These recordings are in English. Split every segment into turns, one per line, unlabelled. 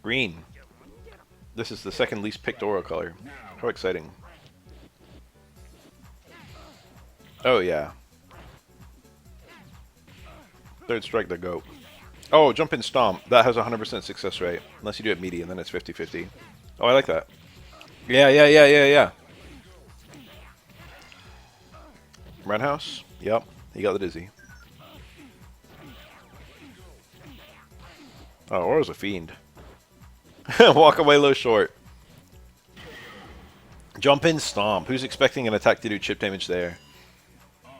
Green. This is the second least picked Oro color. How exciting. Oh yeah. Third strike the goat. Oh, jump in stomp. That has a 100% success rate. Unless you do it medium, then it's 50-50. Oh, I like that. Yeah. Roundhouse? Yep. He got the dizzy. Oh, Oro's a fiend. Walk away low short. Jump in stomp. Who's expecting an attack to do chip damage there?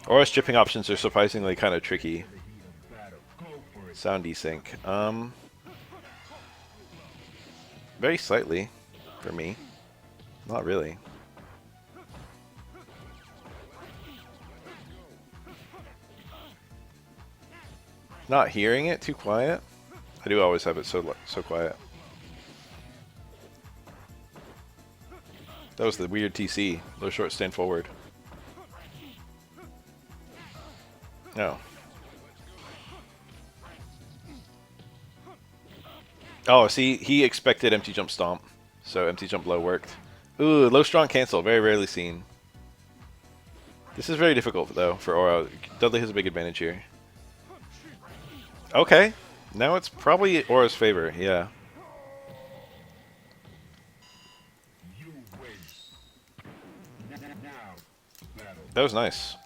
Oro's chipping options are surprisingly kind of tricky. Sound desync. Very slightly for me. Not really. Not hearing it, too quiet. I do always have it so quiet. That was the weird TC. Low short, stand forward. No. Oh, see, he expected empty jump stomp, so empty jump low worked. Ooh, low strong cancel, very rarely seen. This is very difficult though for Oro. Dudley has a big advantage here. Okay, now it's probably Oro's favor, yeah. That was nice.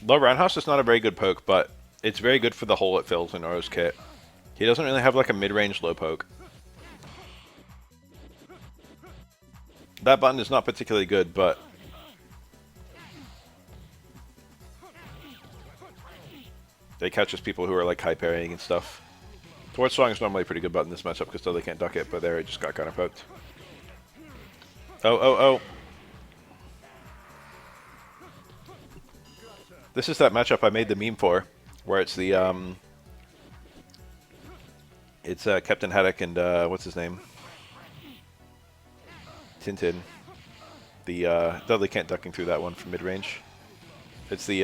Low roundhouse is not a very good poke, but it's very good for the hole it fills in Oro's kit. He doesn't really have like a mid-range low poke. That button is not particularly good, but it catches people who are like high parrying and stuff. Towards strong is normally a pretty good button in this matchup because they can't duck it, but there it just got kind of poked. Oh. This is that matchup I made the meme for, where it's the it's Captain Haddock and what's his name? Tintin. The Dudley can't ducking through that one from mid range. It's the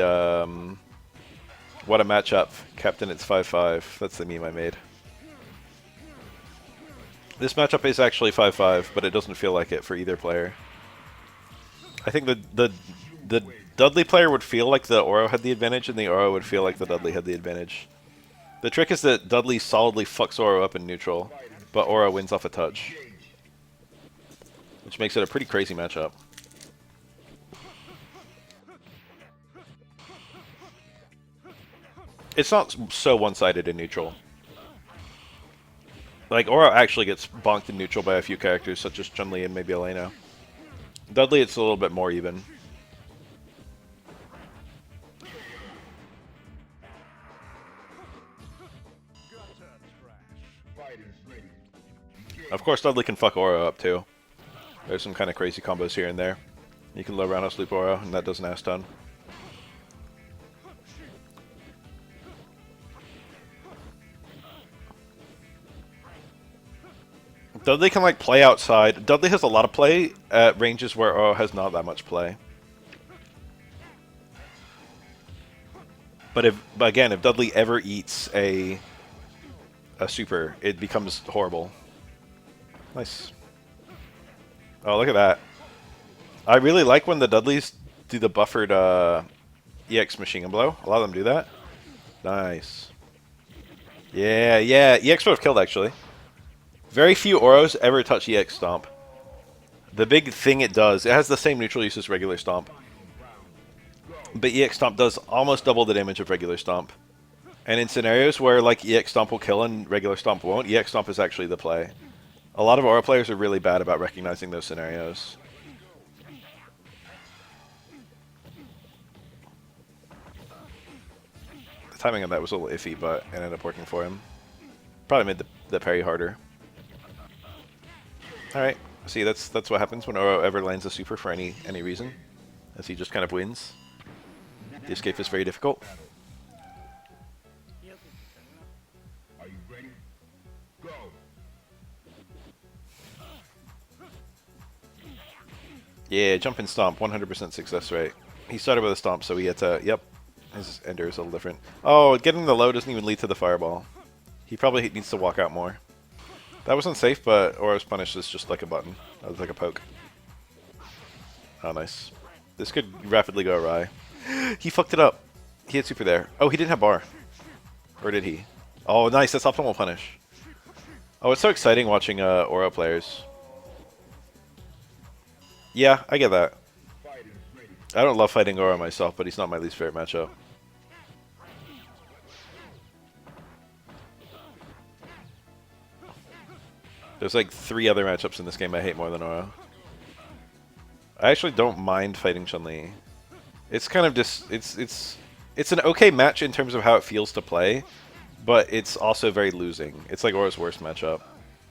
what a matchup, Captain. It's 5-5. That's the meme I made. This matchup is actually 5-5, but it doesn't feel like it for either player. I think the Dudley player would feel like the Oro had the advantage, and the Oro would feel like the Dudley had the advantage. The trick is that Dudley solidly fucks Oro up in neutral, but Oro wins off a touch, which makes it a pretty crazy matchup. It's not so one-sided in neutral. Like, Oro actually gets bonked in neutral by a few characters, such as Chun-Li and maybe Elena. Dudley, it's a little bit more even. Of course, Dudley can fuck Oro up, too. There's some kind of crazy combos here and there. You can low roundhouse loop Oro, and that does an ass ton. Dudley can, like, play outside. Dudley has a lot of play at ranges where Oro has not that much play. But again, if Dudley ever eats a super, it becomes horrible. Nice. Oh, look at that. I really like when the Dudleys do the buffered EX machine gun blow. A lot of them do that. Nice. Yeah. EX would have killed, actually. Very few Oros ever touch EX Stomp. The big thing it does, it has the same neutral use as regular Stomp. But EX Stomp does almost double the damage of regular Stomp. And in scenarios where like EX Stomp will kill and regular Stomp won't, EX Stomp is actually the play. A lot of Oro players are really bad about recognizing those scenarios. The timing on that was a little iffy, but it ended up working for him. Probably made the parry harder. Alright, see, that's what happens when Oro ever lands a super for any reason, as he just kind of wins. The escape is very difficult. Yeah, jump and stomp, 100% success rate. He started with a stomp, so he had to... Yep, his ender is a little different. Oh, getting the low doesn't even lead to the fireball. He probably needs to walk out more. That wasn't safe, but Oro's punish is just like a button. That was like a poke. Oh, nice. This could rapidly go awry. He fucked it up. He had super there. Oh, he didn't have bar. Or did he? Oh, nice. That's optimal punish. Oh, it's so exciting watching Oro players. Yeah, I get that. I don't love fighting Oro myself, but he's not my least favorite matchup. There's like 3 other matchups in this game I hate more than Oro. I actually don't mind fighting Chun-Li. It's kind of just it's an okay match in terms of how it feels to play, but it's also very losing. It's like Oro's worst matchup.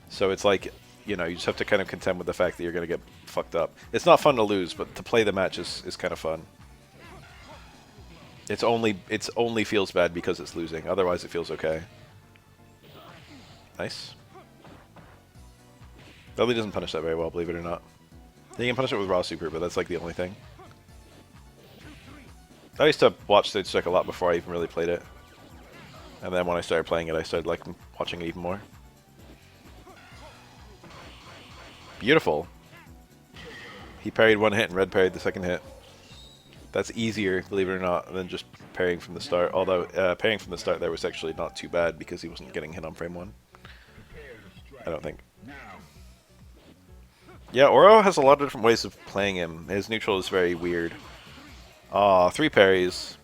So it's like, you know, you just have to kind of contend with the fact that you're going to get fucked up. It's not fun to lose, but to play the match is kind of fun. It's only feels bad because it's losing. Otherwise, it feels okay. Nice. Dudley doesn't punish that very well, believe it or not. He can punish it with raw super, but that's like the only thing. I used to watch Stage Strike a lot before I even really played it. And then when I started playing it, I started like watching it even more. Beautiful. He parried one hit and red parried the second hit. That's easier, believe it or not, than just parrying from the start. Although parrying from the start there was actually not too bad because he wasn't getting hit on frame 1. I don't think. Yeah, Oro has a lot of different ways of playing him. His neutral is very weird. Aw, 3 parries.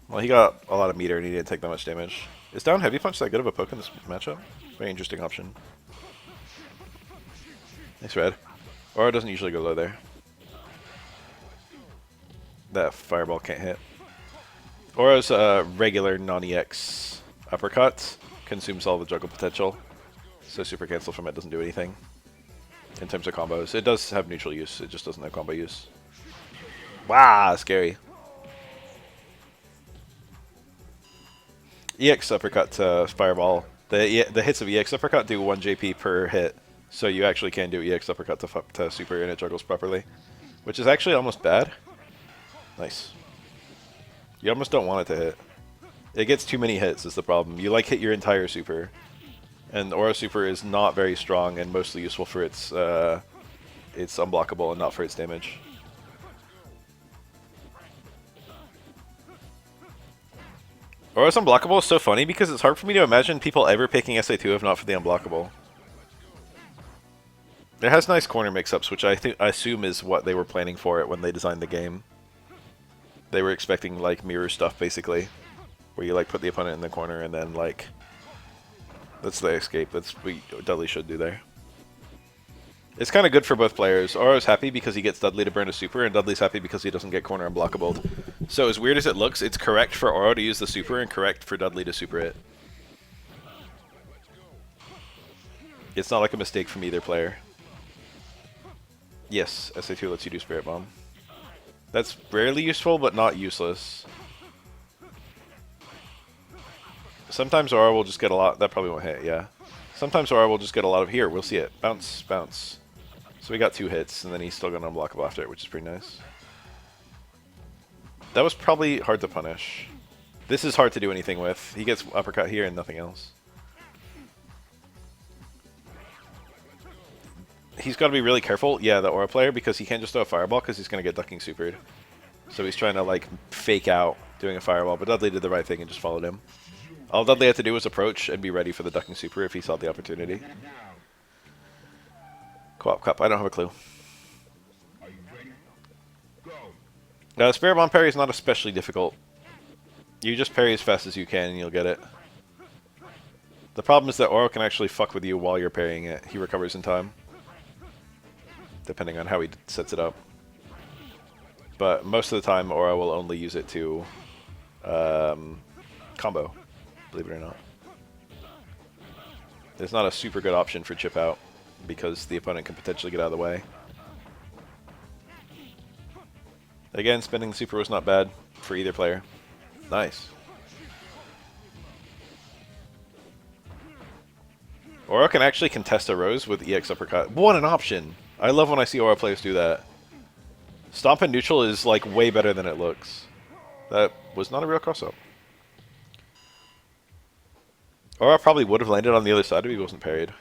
Well, he got a lot of meter and he didn't take that much damage. Is down heavy punch that good of a poke in this matchup? Very interesting option. Nice red. Oro doesn't usually go low there. That fireball can't hit. Oro's regular non-EX uppercut consumes all the juggle potential. So super cancel from it doesn't do anything. In terms of combos. It does have neutral use, it just doesn't have combo use. Wow, scary. EX uppercut to fireball. The hits of EX uppercut do 1 JP per hit. So you actually can do EX uppercut to super and it juggles properly. Which is actually almost bad. Nice. You almost don't want it to hit. It gets too many hits is the problem. You like hit your entire super. And Oro super is not very strong and mostly useful for its unblockable and not for its damage. Oro's unblockable is so funny because it's hard for me to imagine people ever picking SA2 if not for the unblockable. It has nice corner mix-ups, which I assume is what they were planning for it when they designed the game. They were expecting like mirror stuff basically, where you like put the opponent in the corner and then like that's the escape. That's what Dudley should do there. It's kind of good for both players. Oro's happy because he gets Dudley to burn a super, and Dudley's happy because he doesn't get corner unblockable. So as weird as it looks, it's correct for Oro to use the super and correct for Dudley to super it. It's not like a mistake from either player. Yes, SA2 lets you do Spirit Bomb. That's rarely useful, but not useless. Sometimes Oro will just get a lot. That probably won't hit, yeah. Sometimes Oro will just get a lot of here. We'll see it. Bounce, bounce. So we got 2 hits, and then he's still going to unblockable after it, which is pretty nice. That was probably hard to punish. This is hard to do anything with. He gets uppercut here and nothing else. He's got to be really careful, yeah, the Oro player, because he can't just throw a fireball because he's going to get ducking supered. So he's trying to, like, fake out doing a fireball, but Dudley did the right thing and just followed him. All Dudley had to do was approach and be ready for the ducking super if he saw the opportunity. Co-op cup, I don't have a clue. Spirit Bomb parry is not especially difficult. You just parry as fast as you can and you'll get it. The problem is that Oro can actually fuck with you while you're parrying it. He recovers in time. Depending on how he sets it up. But most of the time, Oro will only use it to combo, believe it or not. There's not a super good option for chip out, because the opponent can potentially get out of the way. Again, spending the super was not bad for either player. Nice. Oro can actually contest a Rose with EX Uppercut. What an option! I love when I see Aura players do that. Stomp in neutral is like way better than it looks. That was not a real cross-up. Aura probably would have landed on the other side if he wasn't parried.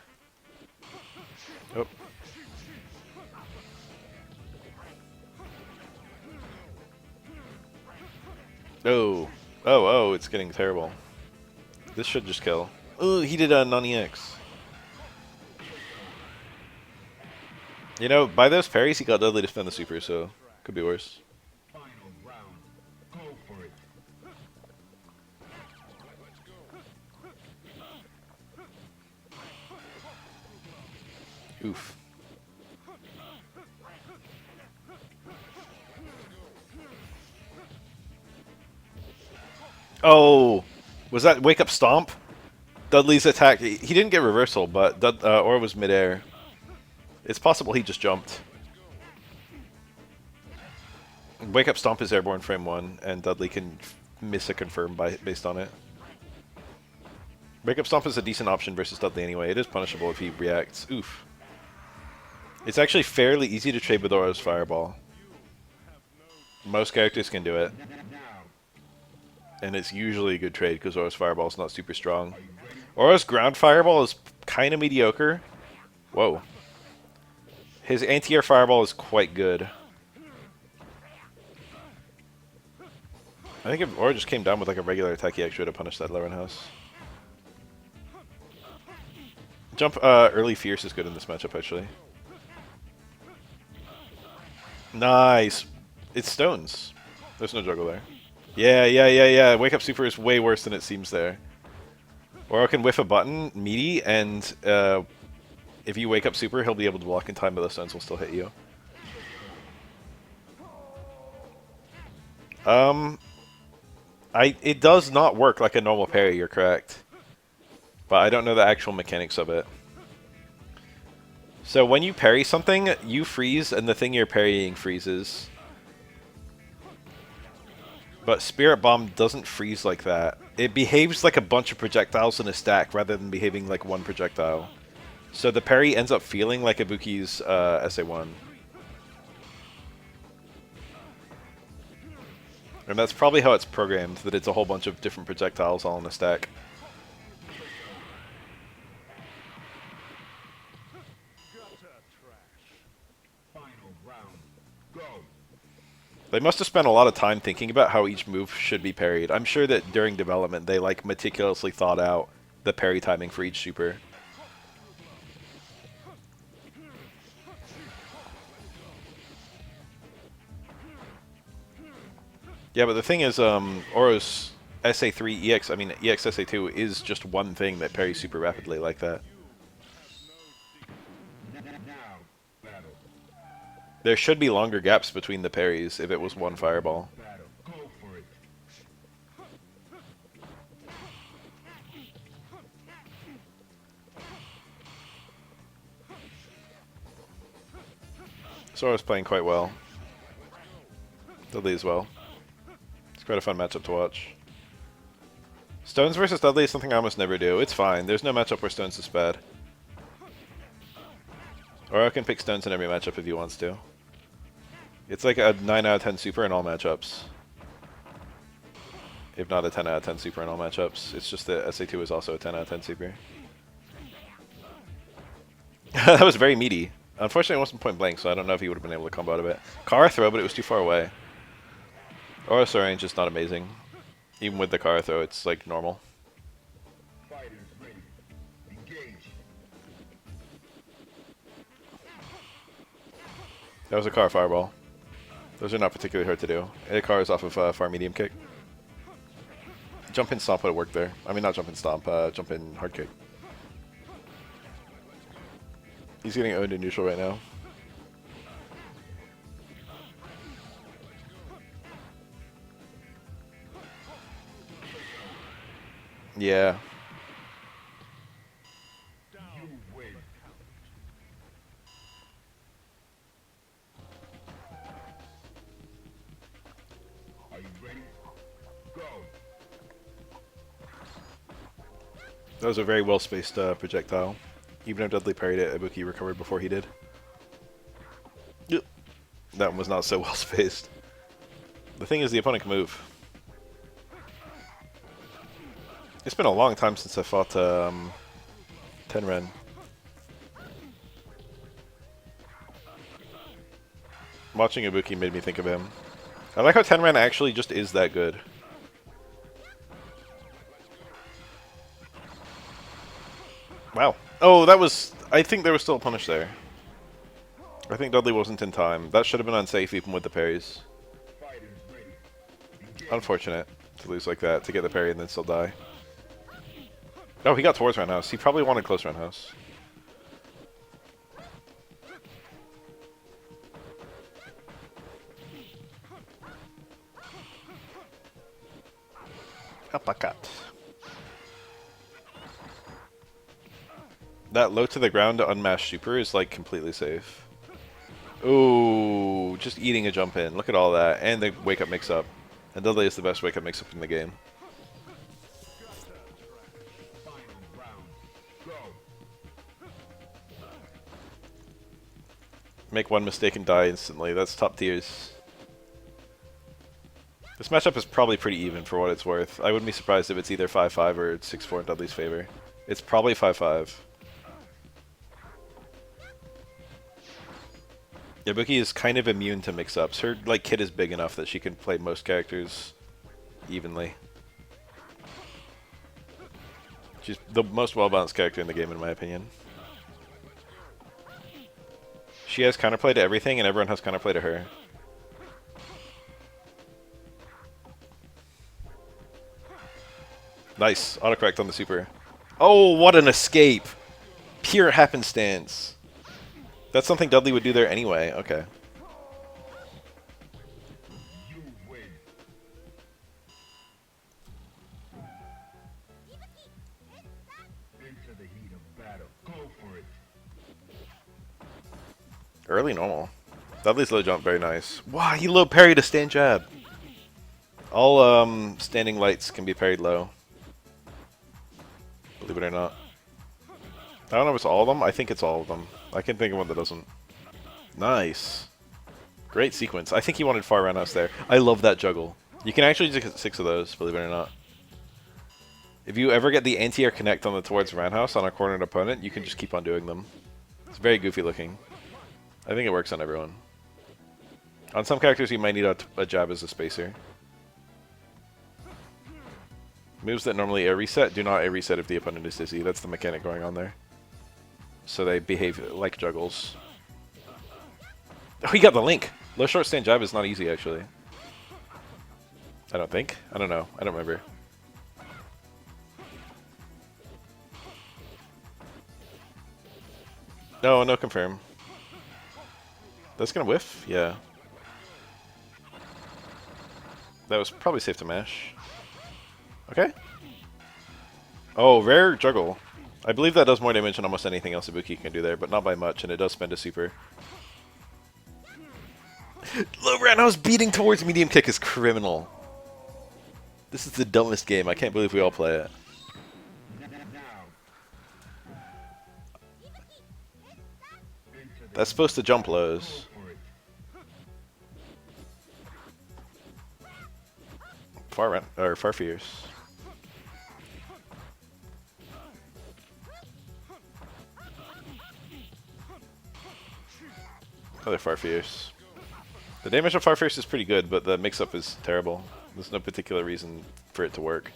Oh. Oh. Oh, it's getting terrible. This should just kill. Oh, he did a non-EX. You know, by those parries, he got Dudley to defend the super, so could be worse. Oof. Oh, was that wake up stomp? Dudley's attack. He didn't get reversal, but Aura was midair. It's possible he just jumped. Wake up stomp is airborne frame 1, and Dudley can miss a confirm based on it. Wake up stomp is a decent option versus Dudley anyway. It is punishable if he reacts. Oof. It's actually fairly easy to trade with Aura's fireball. Most characters can do it. And it's usually a good trade because Aura's fireball is not super strong. Aura's ground fireball is kind of mediocre. Whoa. His anti-air fireball is quite good. I think if Aura just came down with like a regular attack, he actually would have punished that Laren House. Jump early fierce is good in this matchup actually. Nice. It's stones. There's no juggle there. Yeah. Wake up super is way worse than it seems there. Aura can whiff a button, meaty, and if you wake up super, he'll be able to block in time, but the stones will still hit you. It does not work like a normal parry, you're correct. But I don't know the actual mechanics of it. So when you parry something, you freeze and the thing you're parrying freezes. But Spirit Bomb doesn't freeze like that. It behaves like a bunch of projectiles in a stack rather than behaving like one projectile. So the parry ends up feeling like Ibuki's SA1. And that's probably how it's programmed, that it's a whole bunch of different projectiles all in a stack. They must have spent a lot of time thinking about how each move should be parried. I'm sure that during development they like meticulously thought out the parry timing for each super. Yeah, but the thing is, Aura's SA3 EX, I mean EX SA2 is just one thing that parries super rapidly like that. There should be longer gaps between the parries if it was one fireball. Sora's playing quite well. Dudley as well. It's quite a fun matchup to watch. Stones versus Dudley is something I almost never do. It's fine. There's no matchup where Stones is bad. Aura can pick Stones in every matchup if he wants to. It's like a 9 out of 10 super in all matchups. If not a 10 out of 10 super in all matchups. It's just that SA2 is also a 10 out of 10 super. That was very meaty. Unfortunately, it wasn't point blank, so I don't know if he would have been able to combo out of it. Kara throw, but it was too far away. Aura's range is not amazing. Even with the Kara throw, it's like normal. That was a Kara fireball. Those are not particularly hard to do. A Kara is off of far medium kick. Jump in stomp would have worked there. I mean, not jump in stomp, jump in hard kick. He's getting owned in neutral right now. Yeah. That was a very well-spaced projectile. Even if Dudley parried it, Ibuki recovered before he did. That one was not so well spaced. The thing is, the opponent can move. It's been a long time since I fought Tenren. Watching Ibuki made me think of him. I like how Tenren actually just is that good. Wow. Oh, that was... I think there was still a punish there. I think Dudley wasn't in time. That should have been unsafe even with the parries. Unfortunate to lose like that, to get the parry and then still die. Oh, he got towards roundhouse. He probably wanted close roundhouse. Uppercut. That low to the ground to unmash super is like completely safe. Ooh, just eating a jump in. Look at all that. And the wake up mix up. And Dudley is the best wake up mix up in the game. Make one mistake and die instantly. That's top tiers. This matchup is probably pretty even for what it's worth. I wouldn't be surprised if it's either 5-5 or 6-4 in Dudley's favor. It's probably 5-5. Ibuki is kind of immune to mix-ups. Her like kit is big enough that she can play most characters evenly. She's the most well-balanced character in the game, in my opinion. She has counterplay to everything, and everyone has counterplay to her. Nice. Autocorrect on the super. Oh, what an escape! Pure happenstance. That's something Dudley would do there anyway. Okay. Early normal. Dudley's low jump, very nice. Wow, he low parried a stand jab. All standing lights can be parried low. Believe it or not. I don't know if it's all of them. I think it's all of them. I can think of one that doesn't. Nice. Great sequence. I think he wanted far roundhouse there. I love that juggle. You can actually just get 6 of those, believe it or not. If you ever get the anti-air connect on the towards roundhouse on a cornered opponent, you can just keep on doing them. It's very goofy looking. I think it works on everyone. On some characters, you might need a jab as a spacer. Moves that normally air reset do not air reset if the opponent is dizzy. That's the mechanic going on there. So they behave like juggles. Oh, he got the link! Low short stand jab is not easy, actually. I don't think. I don't know. I don't remember. No, no confirm. That's gonna whiff? Yeah. That was probably safe to mash. Okay. Oh, rare juggle. I believe that does more damage than almost anything else Ibuki can do there, but not by much, and it does spend a super. Low roundhouse beating towards medium kick is criminal. This is the dumbest game. I can't believe we all play it. That's supposed to jump lows. Far fierce. Another far fierce. The damage of far fierce is pretty good, but the mix-up is terrible. There's no particular reason for it to work.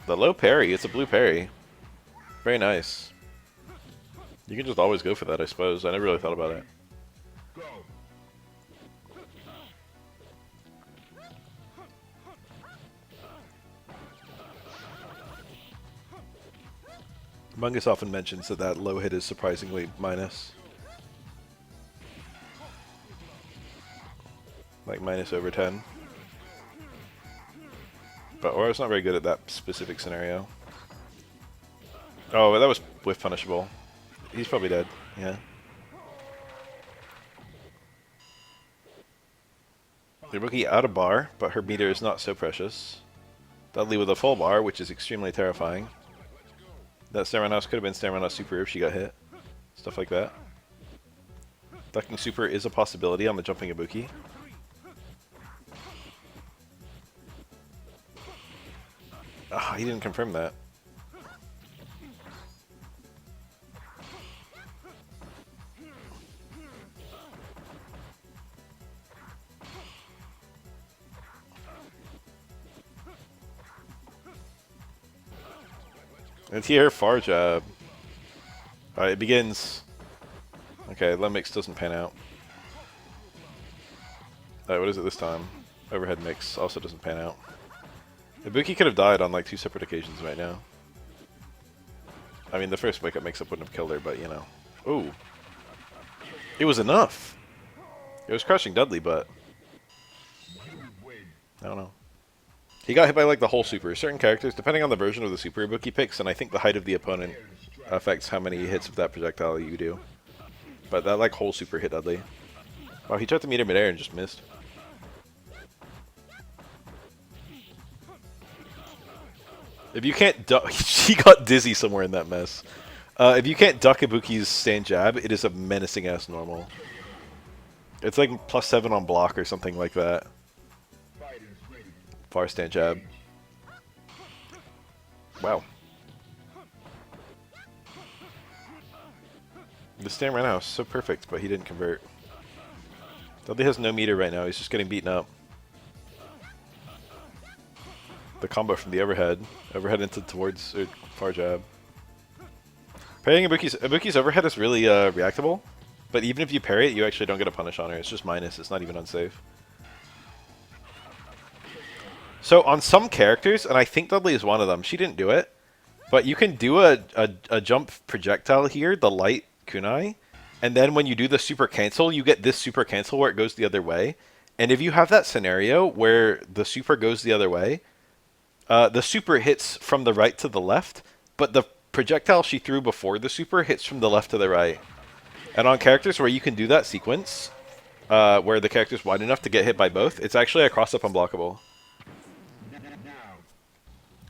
The low parry, it's a blue parry. Very nice. You can just always go for that, I suppose. I never really thought about it. Mungus often mentions that that low hit is surprisingly minus. Like minus over 10. But Oro's not very good at that specific scenario. Oh, that was whiff punishable. He's probably dead, yeah. Ibuki out of bar, but her meter is not so precious. Dudley with a full bar, which is extremely terrifying. That Stairman House could have been Stairman House Super if she got hit. Stuff like that. Ducking super is a possibility on the jumping Ibuki. Ah, he didn't confirm that. And here, far jab. Alright, it begins. Okay, leg mix doesn't pan out. Alright, what is it this time? Overhead mix also doesn't pan out. Ibuki could have died on like 2 separate occasions right now. I mean, the first wake-up mix-up wouldn't have killed her, but you know. Ooh. It was enough! It was crushing Dudley, but... I don't know. He got hit by like the whole super. Certain characters, depending on the version of the super Ibuki picks, and I think the height of the opponent affects how many hits of that projectile you do. But that like whole super hit Dudley. Wow, he tried to meet her midair and just missed. If you can't duck, he got dizzy somewhere in that mess. If you can't duck Ibuki's stand jab, it is a menacing ass normal. It's like +7 on block or something like that. Far stand jab. Wow. The stand right now is so perfect, but he didn't convert. Dudley has no meter right now, he's just getting beaten up. The combo from the overhead. Overhead into towards far jab. Parrying Ibuki's overhead is really reactable, but even if you parry it, you actually don't get a punish on her. It's just minus, it's not even unsafe. So on some characters, and I think Dudley is one of them, she didn't do it, but you can do a jump projectile here, the light kunai, and then when you do the super cancel, you get this super cancel where it goes the other way. And if you have that scenario where the super goes the other way, the super hits from the right to the left, but the projectile she threw before the super hits from the left to the right. And on characters where you can do that sequence, where the character's wide enough to get hit by both, it's actually a cross-up unblockable.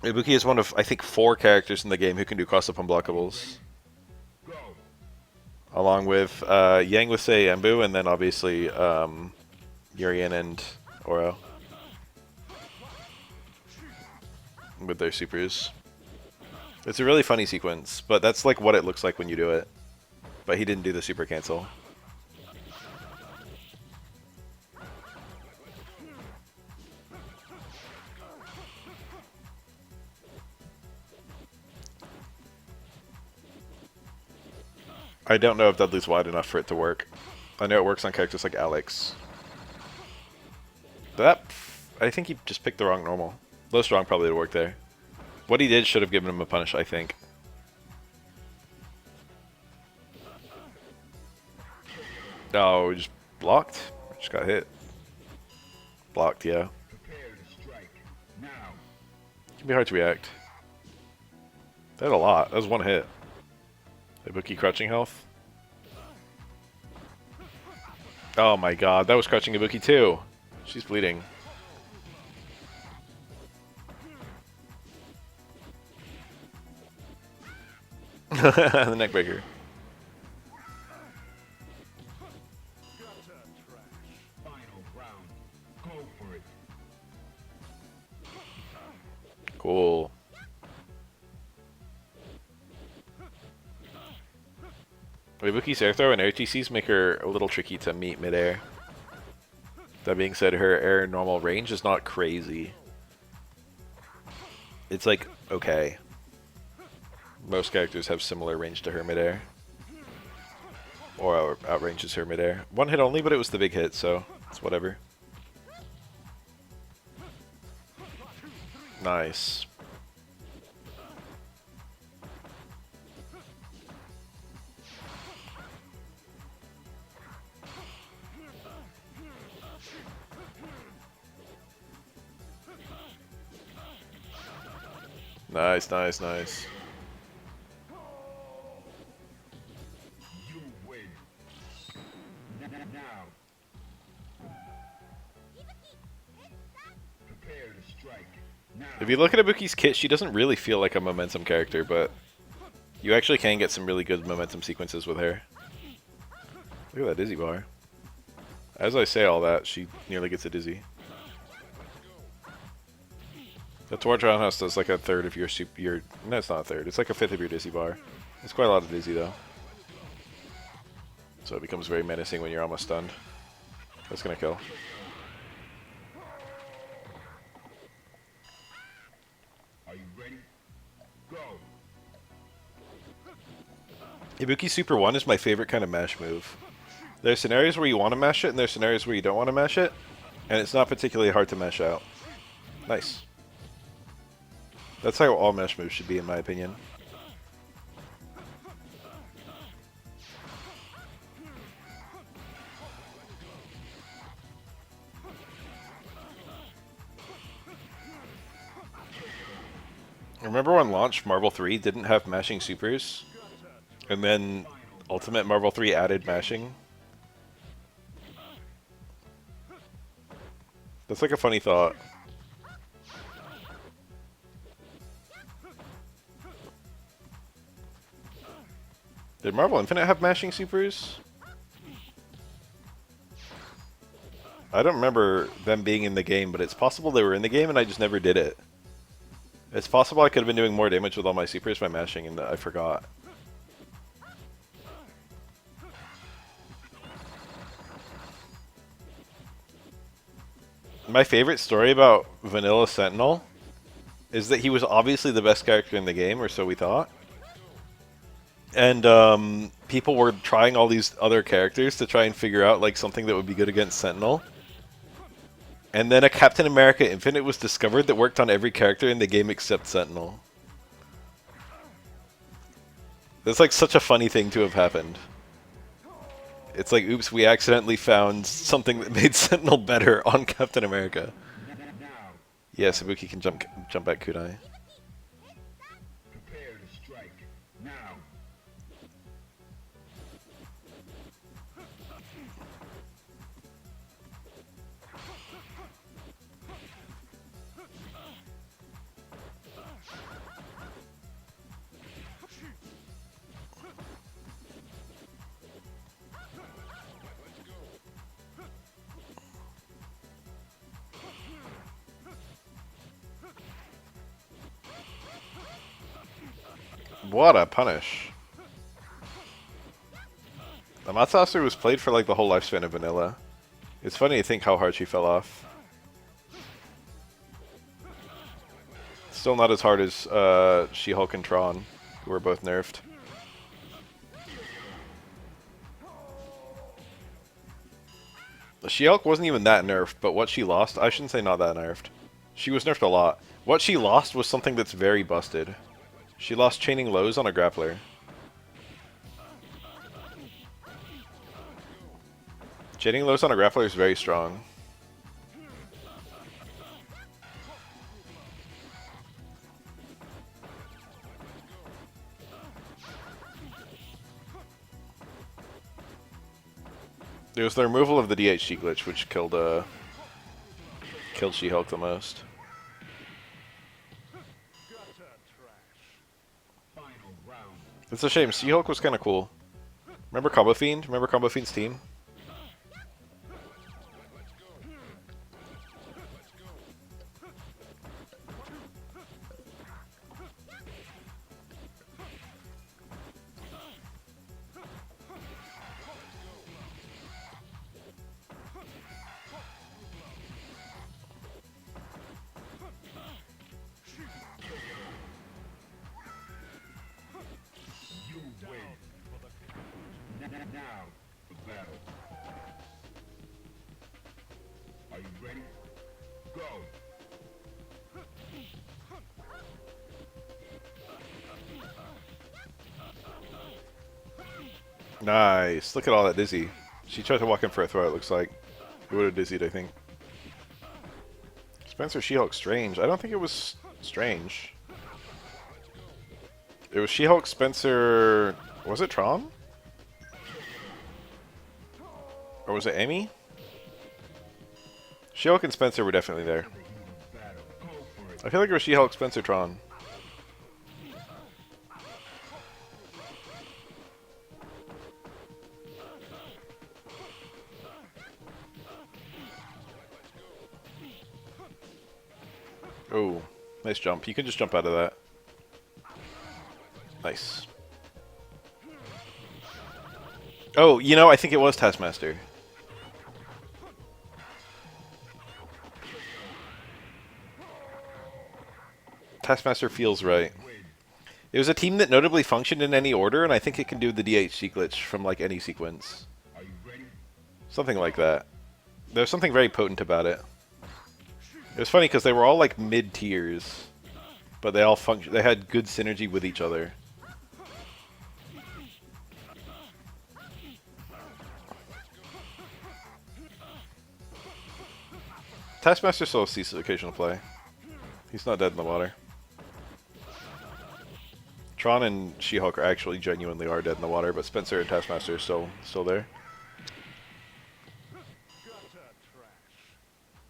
Ibuki is one of, I think, 4 characters in the game who can do cross-up unblockables. Along with Yang with, say, Embu, and then obviously Urien and Oro. With their supers. It's a really funny sequence, but that's like what it looks like when you do it. But he didn't do the super cancel. I don't know if Dudley's wide enough for it to work. I know it works on characters like Alex. That, I think he just picked the wrong normal. Low strong probably would work there. What he did should have given him a punish, I think. Oh, we just blocked? Just got hit. Blocked, yeah. It can be hard to react. That had a lot. That was one hit. Ibuki crouching health. Oh my god, that was crouching Ibuki too. She's bleeding. The neck breaker. Cool. Ibuki's air throw and air TCs make her a little tricky to meet midair. That being said, her air normal range is not crazy. It's like, okay. Most characters have similar range to her midair. Or outranges her midair. One hit only, but it was the big hit, so it's whatever. Nice. Nice, nice, nice.
You win. Now. Prepare to strike. Now.
If you look at Ibuki's kit, she doesn't really feel like a momentum character, but you actually can get some really good momentum sequences with her. Look at that dizzy bar. As I say all that, she nearly gets a dizzy. The torch roundhouse does like a third of your no, it's not a third. It's like a fifth of your dizzy bar. It's quite a lot of dizzy though. So it becomes very menacing when you're almost stunned. That's gonna kill.
Are you ready? Go.
Ibuki Super 1 is my favorite kind of mash move. There's scenarios where you want to mash it, and there's scenarios where you don't want to mash it, and it's not particularly hard to mash out. Nice. That's how all mash moves should be, in my opinion. Remember when launch Marvel 3 didn't have mashing supers? And then Ultimate Marvel 3 added mashing? That's like a funny thought. Did Marvel Infinite have mashing supers? I don't remember them being in the game, but it's possible they were in the game and I just never did it. It's possible I could have been doing more damage with all my supers by mashing and I forgot. My favorite story about Vanilla Sentinel is that he was obviously the best character in the game, or so we thought. And people were trying all these other characters to try and figure out like something that would be good against Sentinel. And then a Captain America Infinite was discovered that worked on every character in the game except Sentinel. That's like such a funny thing to have happened. It's like, oops, we accidentally found something that made Sentinel better on Captain America.
Now,
Yeah, Sabuki can jump back kunai.
prepare to strike. Now.
What a punish. Amaterasu was played for like the whole lifespan of Vanilla. It's funny to think how hard she fell off. Still not as hard as She-Hulk and Tron, who were both nerfed. She-Hulk wasn't even that nerfed, but what she lost, I shouldn't say not that nerfed. She was nerfed a lot. What she lost was something that's very busted. She lost chaining lows on a grappler. Chaining lows on a grappler is very strong. It was the removal of the DHC glitch which killed She-Hulk the most.
Final round.
It's a shame. She-Hulk was kind of cool. Remember Combo Fiend? Remember Combo Fiend's team?
You win. Now, the battle. Are you ready? Go.
Nice. Look at all that dizzy. She tried to walk in for a throw, it looks like. It would have dizzied, I think. Spencer She-Hulk Strange. I don't think it was Strange. It was She-Hulk Spencer... Was it Tron? Or was it Amy? She-Hulk and Spencer were definitely there.
Battle. Go for it.
I feel like it was She-Hulk Spencer Tron. Oh, nice jump. You can just jump out of that. Nice. Oh, you know, I think it was Taskmaster. Taskmaster feels right. It was a team that notably functioned in any order, and I think it can do the DHC glitch from, like, any sequence.
Are you ready?
Something like that. There's something very potent about it. It was funny because they were all, like, mid-tiers, but they all they had good synergy with each other. Taskmaster still sees occasional play. He's not dead in the water. Tron and She-Hulk are actually genuinely are dead in the water, but Spencer and Taskmaster are still there.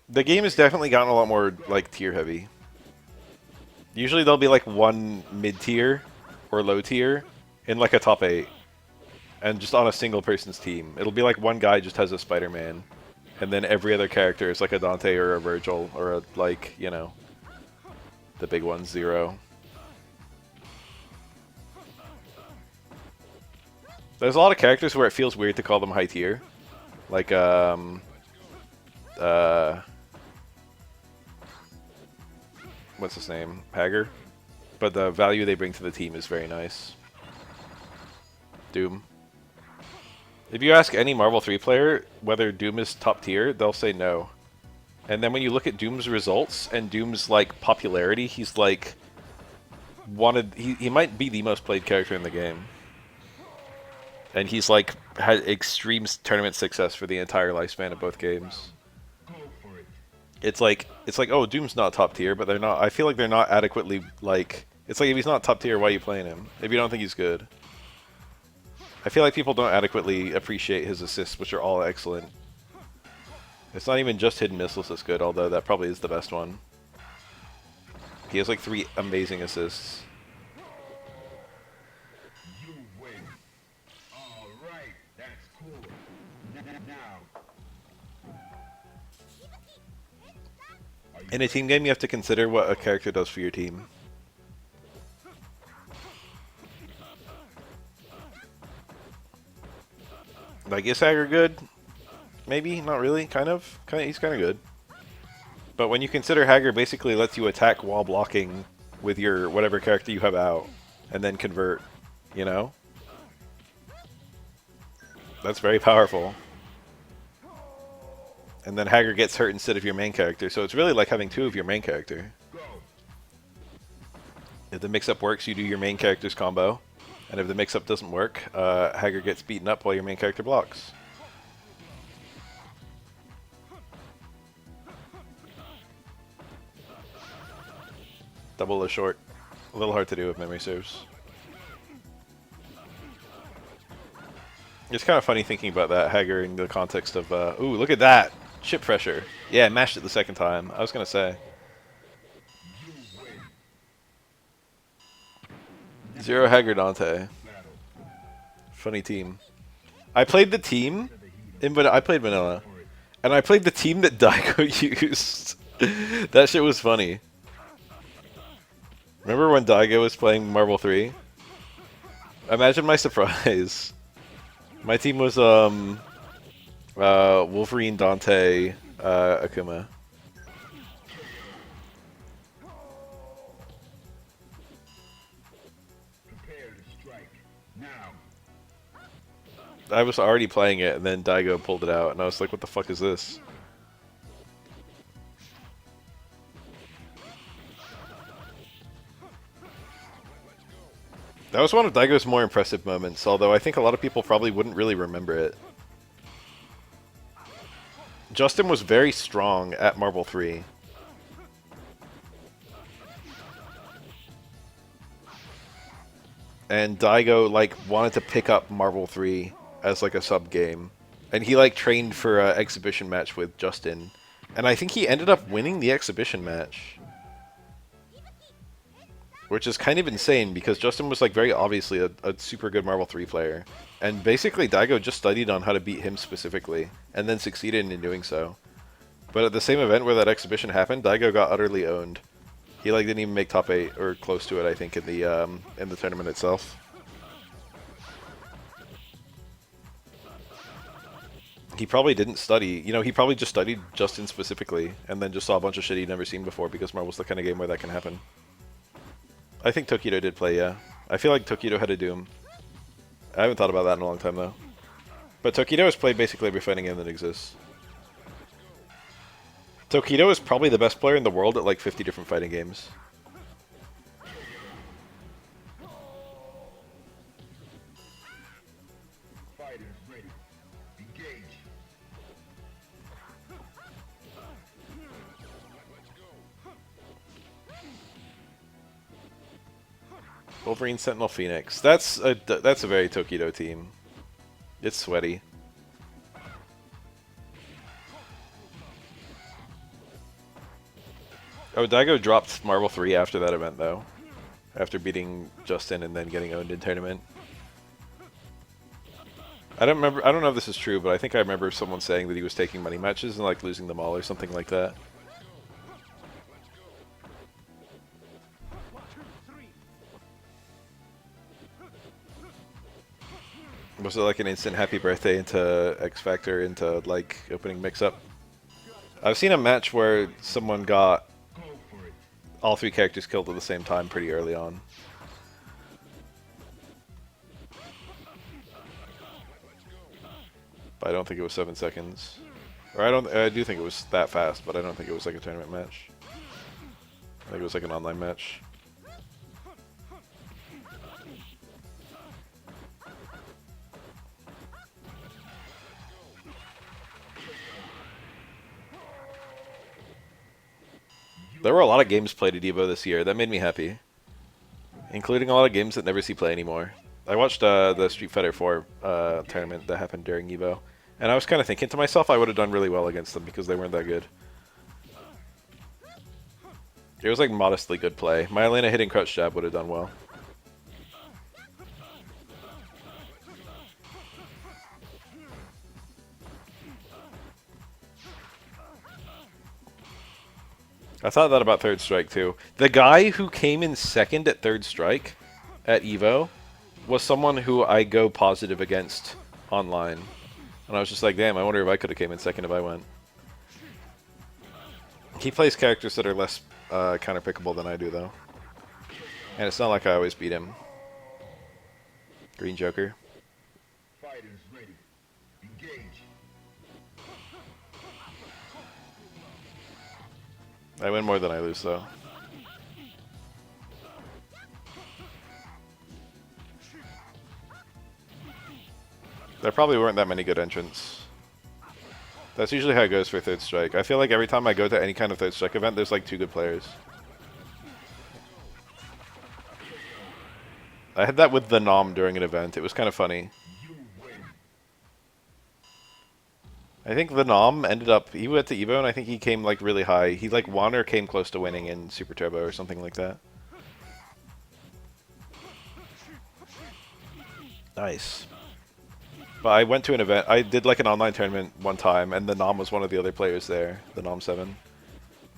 The game has definitely gotten a lot more like tier heavy. Usually there'll be like one mid tier or low tier in like a top 8, and just on a single person's team. It'll be like one guy just has a Spider-Man, and then every other character is like a Dante or a Virgil or a, like, you know, the big one, Zero. There's a lot of characters where it feels weird to call them high tier. Like, what's his name? Hager. But the value they bring to the team is very nice. Doom. If you ask any Marvel 3 player whether Doom is top tier, they'll say no. And then when you look at Doom's results and Doom's, like, popularity, he's, like, he might be the most played character in the game. And he's, like, had extreme tournament success for the entire lifespan of both games.
Go for it.
It's like, oh, Doom's not top tier, but they're not. I feel like they're not adequately, like, it's like if he's not top tier, why are you playing him? If you don't think he's good. I feel like people don't adequately appreciate his assists, which are all excellent. It's not even just hidden missiles that's good, although that probably is the best one. He has like 3 amazing assists.
You win. All right, that's cool. Now.
In a team game, you have to consider what a character does for your team. Like, is Hager good? Maybe, not really, kind of. He's kind of good. But when you consider Hager basically lets you attack while blocking with your whatever character you have out, and then convert, you know? That's very powerful. And then Hager gets hurt instead of your main character, so it's really like having 2 of your main character. If the mix-up works, you do your main character's combo. And if the mix-up doesn't work, Hager gets beaten up while your main character blocks. Double is short. A little hard to do if memory serves. It's kind of funny thinking about that, Hager, in the context of, ooh, look at that! Ship pressure. Yeah, I mashed it the second time. I was going to say. Zero Hager Dante. Funny team. I played the team, I played Vanilla, and I played the team that Daigo used. That shit was funny. Remember when Daigo was playing Marvel 3? Imagine my surprise. My team was, Wolverine, Dante, Akuma.
Prepare to strike. Now.
I was already playing it, and then Daigo pulled it out, and I was like, what the fuck is this? That was one of Daigo's more impressive moments, although I think a lot of people probably wouldn't really remember it. Justin was very strong at Marvel 3. And Daigo, like, wanted to pick up Marvel 3 as, like, a sub-game. And he, like, trained for an exhibition match with Justin. And I think he ended up winning the exhibition match. Which is kind of insane, because Justin was, like, very obviously a super good Marvel 3 player. And basically, Daigo just studied on how to beat him specifically, and then succeeded in doing so. But at the same event where that exhibition happened, Daigo got utterly owned. He like didn't even make top 8 or close to it, I think, in the tournament itself. He probably didn't study. You know, he probably just studied Justin specifically, and then just saw a bunch of shit he'd never seen before, because Marble's the kind of game where that can happen. I think Tokido did play, yeah. I feel like Tokido had a Doom. I haven't thought about that in a long time, though. But Tokido has played basically every fighting game that exists. Tokido is probably the best player in the world at like 50 different fighting games.
Fighters ready. Engage.
Wolverine, Sentinel, Phoenix. That's a very Tokido team. It's sweaty. Oh, Daigo dropped Marvel 3 after that event, though. After beating Justin and then getting owned in tournament. I don't know if this is true, but I think I remember someone saying that he was taking money matches and like losing them all or something like that. Was it like an instant happy birthday into X Factor into like opening mix-up? I've seen a match where someone got
Go for it.
all 3 characters killed at the same time pretty early on. But I don't think it was 7 seconds. Or I do think it was that fast, but I don't think it was like a tournament match. I think it was like an online match. There were a lot of games played at EVO this year. That made me happy. Including a lot of games that never see play anymore. I watched the Street Fighter 4 tournament that happened during EVO. And I was kind of thinking to myself I would have done really well against them because they weren't that good. It was like modestly good play. My Elena hitting crouch jab would have done well. I thought that about Third Strike too. The guy who came in second at Third Strike at EVO was someone who I go positive against online. And I was just like, damn, I wonder if I could have came in second if I went. He plays characters that are less counterpickable than I do, though. And it's not like I always beat him. Green Joker.
Fighters ready. Engage.
I win more than I lose, though. There probably weren't that many good entrants. That's usually how it goes for Third Strike. I feel like every time I go to any kind of Third Strike event, there's like 2 good players. I had that with the Nom during an event. It was kind of funny.
You win.
I think the Nom ended up... He went to EVO and I think he came like really high. He like won or came close to winning in Super Turbo or something like that. Nice. But I went to an event. I did like an online tournament one time, and the Nom was one of the other players there, the Nom 7.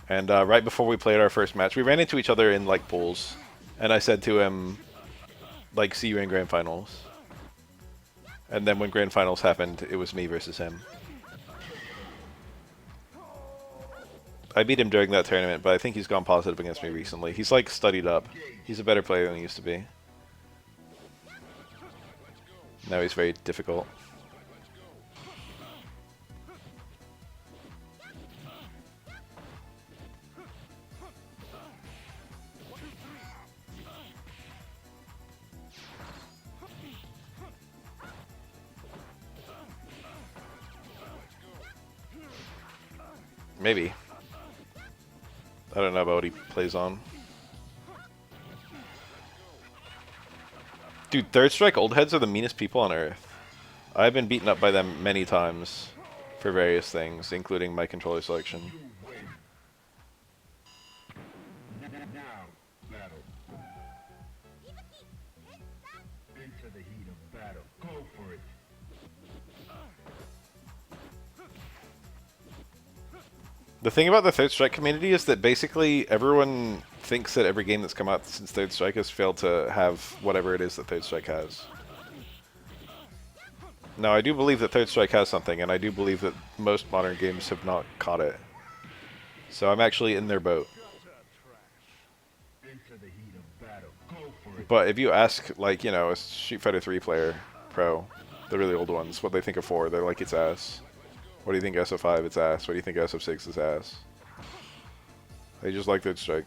And right before we played our first match, we ran into each other in like pools, and I said to him, like, see you in Grand Finals. And then when Grand Finals happened, it was me versus him. I beat him during that tournament, but I think he's gone positive against me recently. He's like studied up. He's a better player than he used to be. Now he's very difficult. Maybe. I don't know about what he plays on. Dude, Third Strike old heads are the meanest people on Earth. I've been beaten up by them many times for various things, including my controller selection.
You win. Now, battle. Into the heat of battle. Go for it.
The thing about the Third Strike community is that basically everyone thinks that every game that's come out since Third Strike has failed to have whatever it is that Third Strike has. Now, I do believe that Third Strike has something, and I do believe that most modern games have not caught it. So I'm actually in their boat.
Into the heat of battle. Go for it.
But if you ask, like, you know, a Street Fighter 3 player, Pro, the really old ones, what they think of 4, they're like, it's ass. What do you think SF5? It's ass. What do you think SF6 is ass? They just like Third Strike.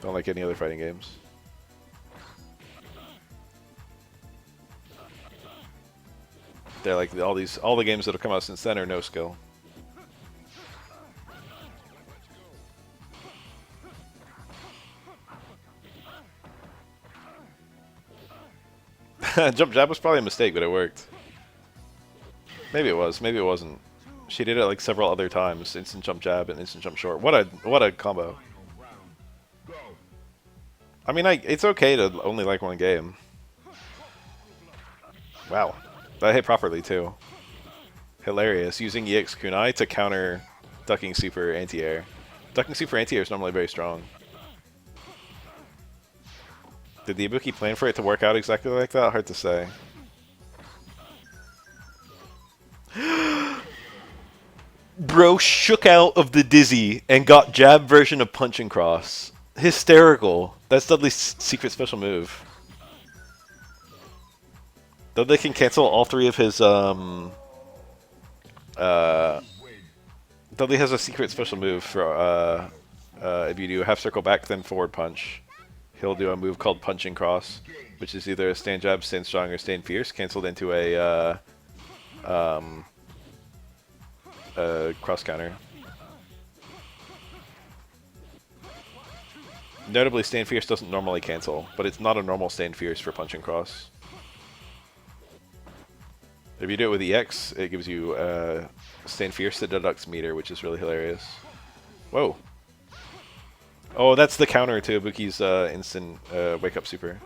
Don't like any other fighting games. They're like all the games that have come out since then are no skill. Jump jab was probably a mistake, but it worked. Maybe it was. Maybe it wasn't. She did it like several other times. Instant jump jab and instant jump short. What a combo.
Go.
I mean, it's okay to only like one game. Wow, that hit properly too. Hilarious. Using EX Kunai to counter ducking super anti-air. Ducking super anti-air is normally very strong. Did the Ibuki plan for it to work out exactly like that? Hard to say. Bro shook out of the dizzy and got jab version of punch and cross. Hysterical. That's Dudley's secret special move. Dudley can cancel all 3 of his Dudley has a secret special move for if you do half circle back then forward punch. He'll do a move called punch and cross, which is either a stand jab, stand strong, or stand fierce, canceled into a cross counter. Notably, stand fierce doesn't normally cancel, but it's not a normal stand fierce for punch and cross. If you do it with EX, it gives you stand fierce that deducts meter, which is really hilarious. Whoa. Oh, that's the counter to Ibuki's instant wake up super.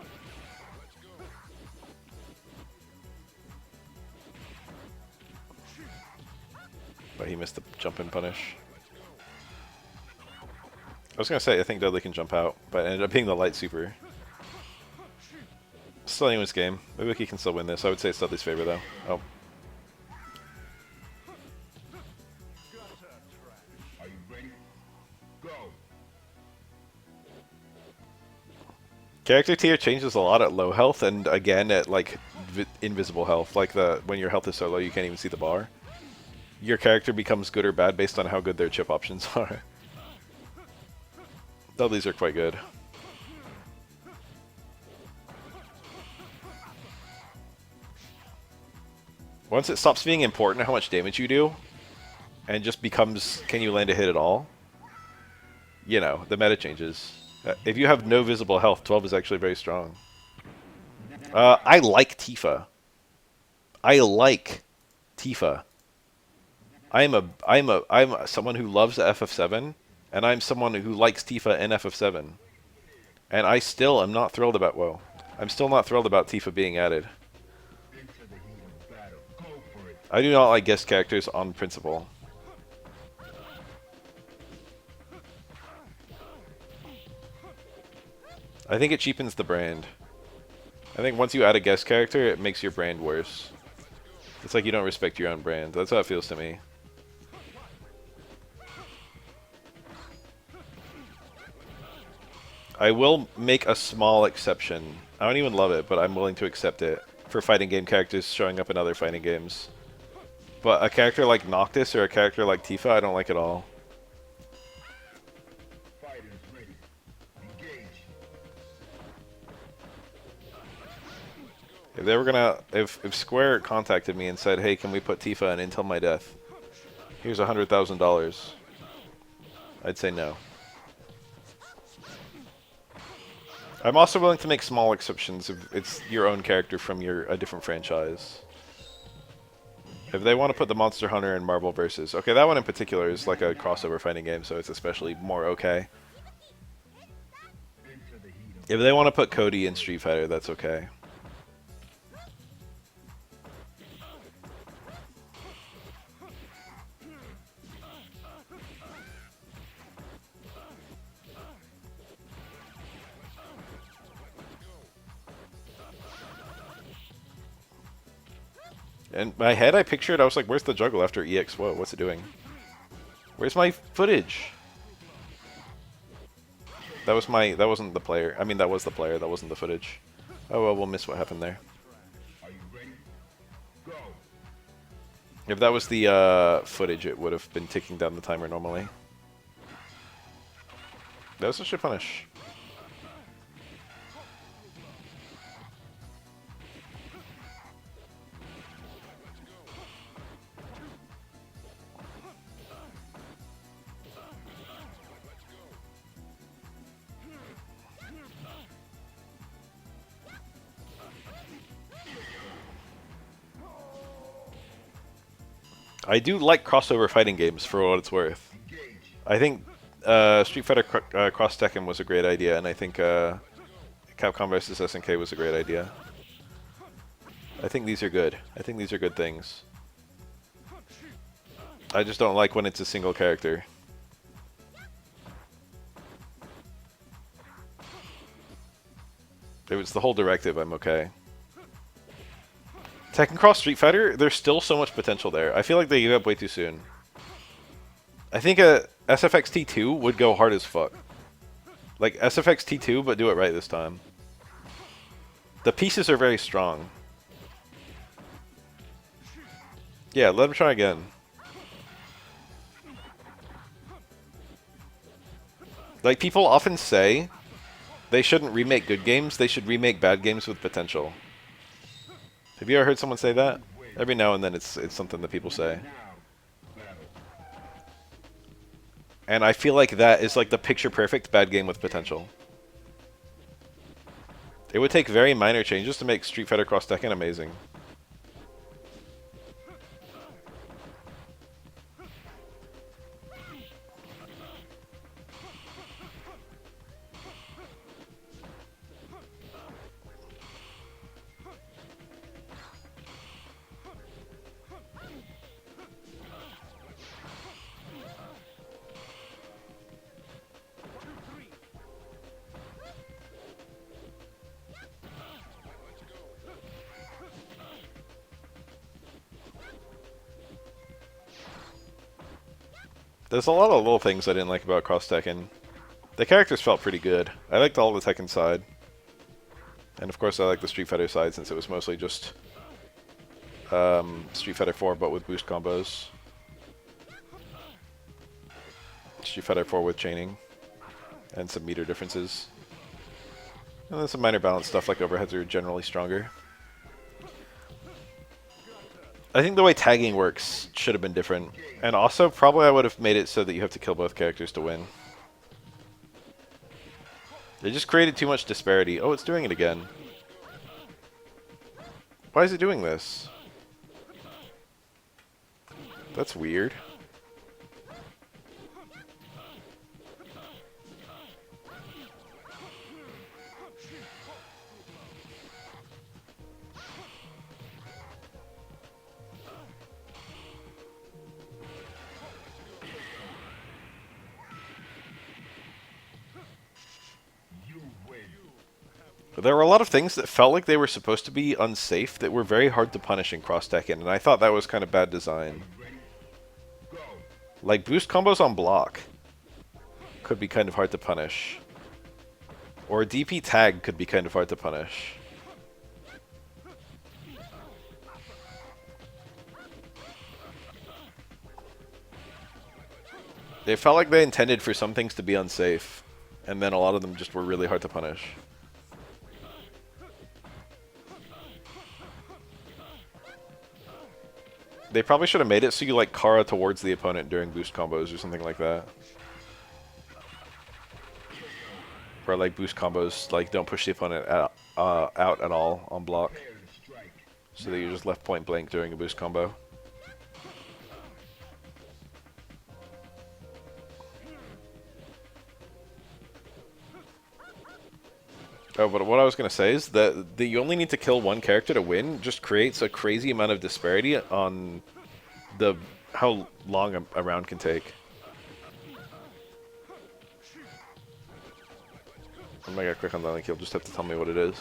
But he missed the jump and punish. I was gonna say I think Dudley can jump out, but it ended up being the light super. Still anyone's game. Ibuki can still win this. I would say it's Dudley's favor though. Oh.
Are you ready? Go.
Character tier changes a lot at low health, and again at like invisible health. Like when your health is so low you can't even see the bar. Your character becomes good or bad based on how good their chip options are. Dudley's are quite good. Once it stops being important how much damage you do, and just becomes, can you land a hit at all? You know, the meta changes. If you have no visible health, 12 is actually very strong. I like Tifa. I like Tifa. I'm someone who loves FF7, and I'm someone who likes Tifa in FF7. And I still am not thrilled about, whoa. I'm still not thrilled about Tifa being added.
Into the heat of battle. Go for it.
I do not like guest characters on principle. I think it cheapens the brand. I think once you add a guest character, it makes your brand worse. It's like you don't respect your own brand. That's how it feels to me. I will make a small exception. I don't even love it, but I'm willing to accept it for fighting game characters showing up in other fighting games. But a character like Noctis or a character like Tifa, I don't like at all.
Fighters ready. Engage.
If they were gonna, if Square contacted me and said, "Hey, can we put Tifa in Until My Death? Here's $100,000," I'd say no. I'm also willing to make small exceptions if it's your own character from a different franchise. If they want to put the Monster Hunter and Marvel Versus, okay, that one in particular is like a crossover fighting game, so it's especially more okay.
Into the heat of
If they want to put Cody in Street Fighter, that's okay. In my head, I pictured, I was like, where's the juggle after EX? Whoa, what's it doing? Where's my footage? That wasn't the player. I mean, that was the player, that wasn't the footage. Oh well, we'll miss what happened there.
Are you ready? Go.
If that was the footage, it would have been ticking down the timer normally. That was such a punish. I do like crossover fighting games for what it's worth. I think Street Fighter Cross Tekken was a great idea, and I think Capcom vs SNK was a great idea. I think these are good. I think these are good things. I just don't like when it's a single character. If it's the whole directive, I'm okay. Tekken Cross Street Fighter, there's still so much potential there. I feel like they gave up way too soon. I think a SFX T2 would go hard as fuck. Like SFX T2, but do it right this time. The pieces are very strong. Yeah, let him try again. Like, people often say they shouldn't remake good games, they should remake bad games with potential. Have you ever heard someone say that? Every now and then it's something that people say. And I feel like that is like the picture-perfect bad game with potential. It would take very minor changes to make Street Fighter Cross Tekken amazing. There's a lot of little things I didn't like about Cross Tekken. The characters felt pretty good. I liked all the Tekken side. And of course I like the Street Fighter side since it was mostly just Street Fighter 4 but with boost combos. Street Fighter 4 with chaining. And some meter differences. And then some minor balance stuff like overheads are generally stronger. I think the way tagging works should have been different. And also, probably I would have made it so that you have to kill both characters to win. They just created too much disparity. Oh, it's doing it again. Why is it doing this? That's weird. There were a lot of things that felt like they were supposed to be unsafe that were very hard to punish in Cross Tekken, and I thought that was kind of bad design. Like boost combos on block could be kind of hard to punish. Or a DP tag could be kind of hard to punish. It felt like they intended for some things to be unsafe, and then a lot of them just were really hard to punish. They probably should have made it so you like Kara towards the opponent during boost combos or something like that. Where like boost combos like don't push the opponent out at all on block. So that you're just left point blank during a boost combo. Oh, but what I was going to say is that you only need to kill one character to win just creates a crazy amount of disparity on how long a round can take. I'm not going to click on that link, you'll just have to tell me what it is.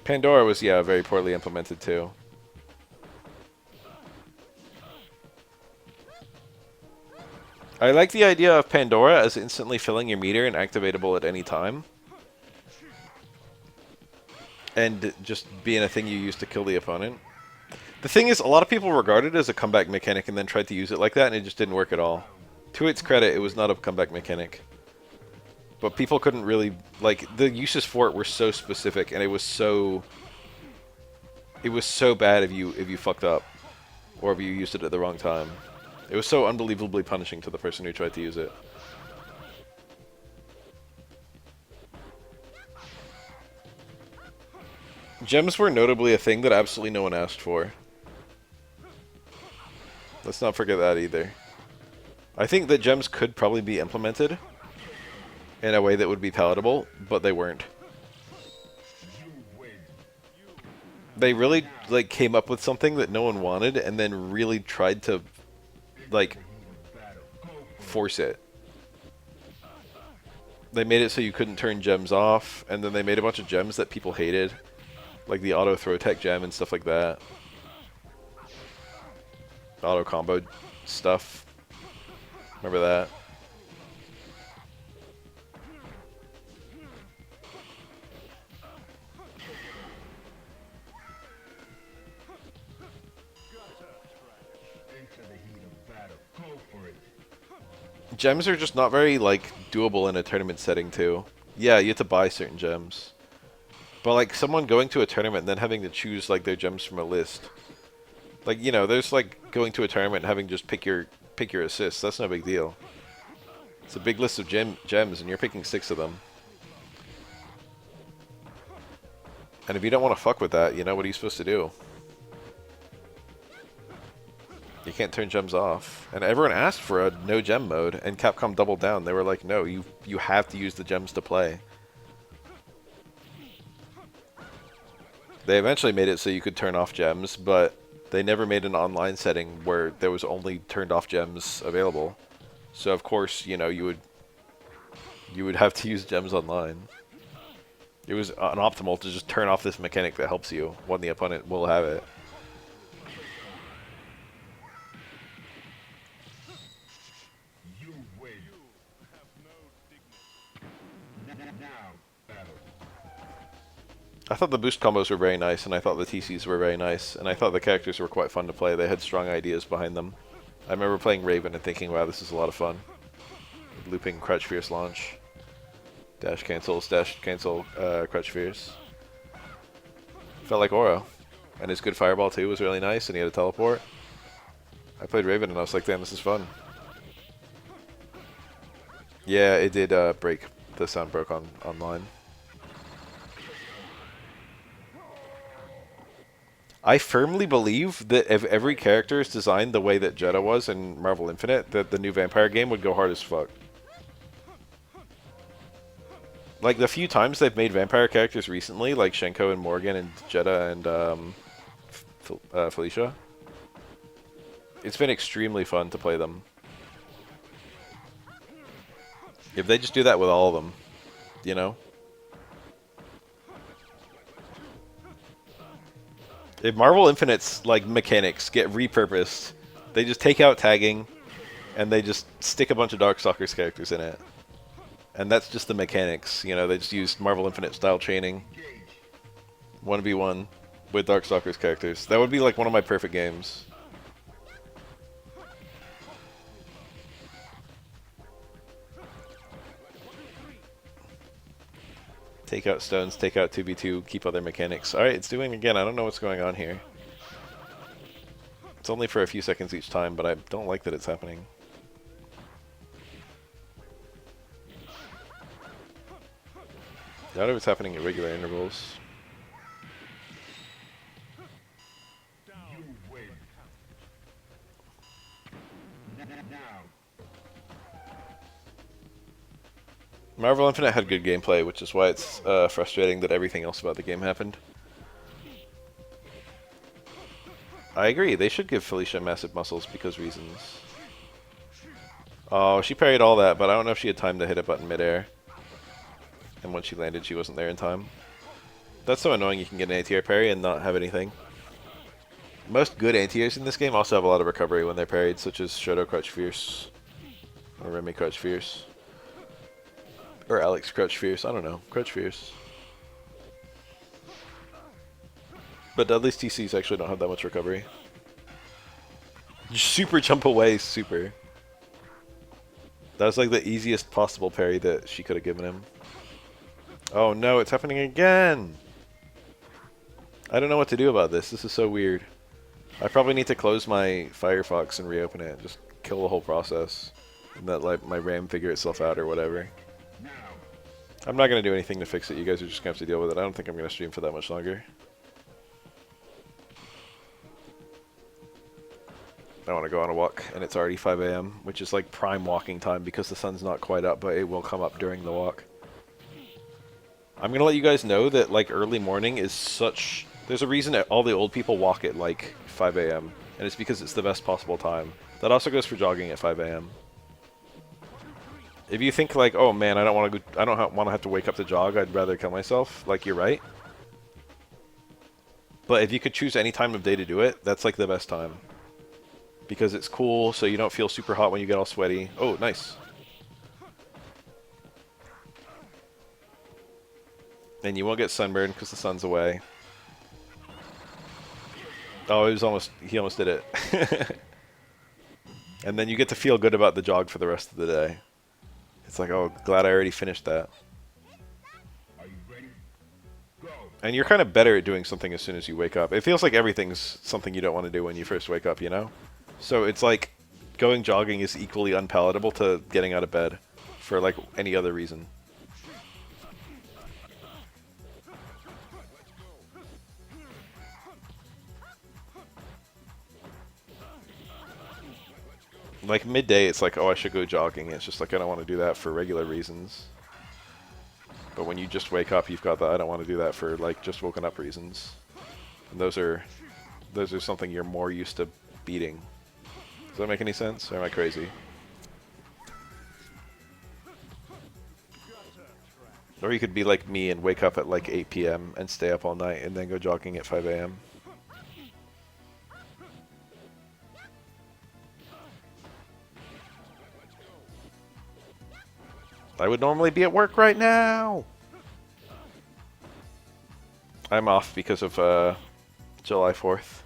Pandora was, yeah, very poorly implemented too. I like the idea of Pandora as instantly filling your meter and activatable at any time. And just being a thing you use to kill the opponent. The thing is, a lot of people regard it as a comeback mechanic and then tried to use it like that, and it just didn't work at all. To its credit, it was not a comeback mechanic. But people couldn't really, like, the uses for it were so specific, and it was so bad if you fucked up, or if you used it at the wrong time. It was so unbelievably punishing to the person who tried to use it. Gems were notably a thing that absolutely no one asked for. Let's not forget that either. I think that gems could probably be implemented in a way that would be palatable, but they weren't. They really, like, came up with something that no one wanted and then really tried to, like, force it. They made it so you couldn't turn gems off, and then they made a bunch of gems that people hated, like the auto throw tech gem and stuff like that. Auto combo stuff. Remember that? Gems are just not very, like, doable in a tournament setting, too. Yeah, you have to buy certain gems. But, like, someone going to a tournament and then having to choose, like, their gems from a list. Like, you know, there's, like, going to a tournament and having to just pick your assists. That's no big deal. It's a big list of gems, and you're picking 6 of them. And if you don't want to fuck with that, you know, what are you supposed to do? You can't turn gems off. And everyone asked for a no gem mode, and Capcom doubled down. They were like, no, you have to use the gems to play. They eventually made it so you could turn off gems, but they never made an online setting where there was only turned off gems available. So of course, you know, you would have to use gems online. It was unoptimal to just turn off this mechanic that helps you when the opponent will have it. I thought the boost combos were very nice, and I thought the TCs were very nice, and I thought the characters were quite fun to play. They had strong ideas behind them. I remember playing Raven and thinking, wow, this is a lot of fun. Looping Crouch Fierce launch. Dash cancel, Crouch Fierce. Felt like Oro. And his good Fireball too was really nice, and he had a teleport. I played Raven and I was like, damn, this is fun. Yeah, it did break. The sound broke online. I firmly believe that if every character is designed the way that Jedha was in Marvel Infinite, that the new Vampire game would go hard as fuck. Like, the few times they've made vampire characters recently, like Shenko and Morgan and Jedha and Felicia, it's been extremely fun to play them. If they just do that with all of them, you know? If Marvel Infinite's, like, mechanics get repurposed, they just take out tagging, and they just stick a bunch of Darkstalkers characters in it. And that's just the mechanics, you know, they just use Marvel Infinite style chaining. 1v1 with Darkstalkers characters. That would be, like, one of my perfect games. Take out stones, take out 2v2, keep other mechanics. Alright, it's doing it again. I don't know what's going on here. It's only for a few seconds each time, but I don't like that it's happening. I doubt if it's happening at regular intervals. Marvel Infinite had good gameplay, which is why it's frustrating that everything else about the game happened. I agree, they should give Felicia massive muscles because reasons. Oh, she parried all that, but I don't know if she had time to hit a button midair. And when she landed, she wasn't there in time. That's so annoying you can get an anti-air parry and not have anything. Most good anti-airs in this game also have a lot of recovery when they're parried, such as Shoto Crouch Fierce. Or Remy Crouch Fierce. Or Alex Crouch Fierce, I don't know. Crouch Fierce. But Dudley's TCs actually don't have that much recovery. Super jump away, super. That was like the easiest possible parry that she could have given him. Oh no, it's happening again! I don't know what to do about this. This is so weird. I probably need to close my Firefox and reopen it. Just kill the whole process. And let like my RAM figure itself out or whatever. I'm not going to do anything to fix it. You guys are just going to have to deal with it. I don't think I'm going to stream for that much longer. I want to go on a walk, and it's already 5 a.m., which is like prime walking time because the sun's not quite up, but it will come up during the walk. I'm going to let you guys know that like early morning is such... There's a reason that all the old people walk at like 5 a.m., and it's because it's the best possible time. That also goes for jogging at 5 a.m. If you think like, oh man, I don't want to have to wake up to jog, I'd rather kill myself, like you're right. But if you could choose any time of day to do it, that's like the best time. Because it's cool, so you don't feel super hot when you get all sweaty. Oh, nice. And you won't get sunburned because the sun's away. Oh, he almost did it. And then you get to feel good about the jog for the rest of the day. It's like, oh, glad I already finished that.
Are you ready? Go.
And you're kind of better at doing something as soon as you wake up. It feels like everything's something you don't want to do when you first wake up, you know? So it's like going jogging is equally unpalatable to getting out of bed for like any other reason. Like midday, it's like, oh, I should go jogging. It's just like, I don't want to do that for regular reasons. But when you just wake up, you've got the I don't want to do that for like just woken up reasons. And those are something you're more used to beating. Does that make any sense? Or am I crazy? Or you could be like me and wake up at like 8 p.m. and stay up all night and then go jogging at 5 a.m. I would normally be at work right now! I'm off because of July 4th.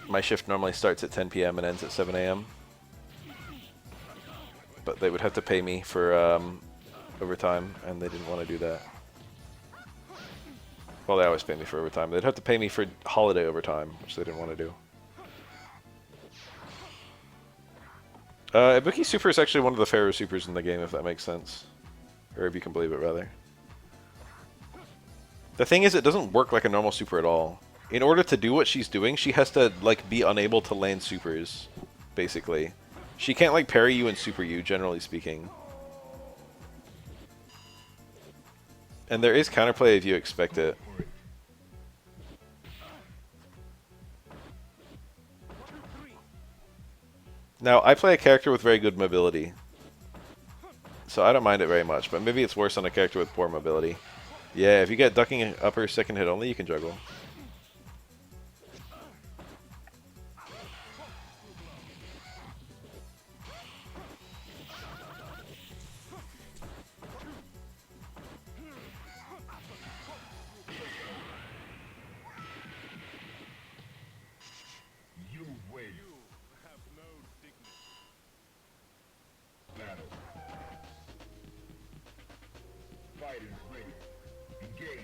My shift normally starts at 10 p.m. and ends at 7 a.m. But they would have to pay me for overtime, and they didn't want to do that. Well, they always pay me for overtime. They'd have to pay me for holiday overtime, which they didn't want to do. Ibuki Super is actually one of the fairer supers in the game, if that makes sense. Or if you can believe it, rather. The thing is, it doesn't work like a normal super at all. In order to do what she's doing, she has to, like, be unable to land supers, basically. She can't, like, parry you and super you, generally speaking. And there is counterplay if you expect it. Now, I play a character with very good mobility. So I don't mind it very much, but maybe it's worse on a character with poor mobility. Yeah, if you get ducking upper second hit only, you can juggle.
You win. Battle. Fighters ready. Engage.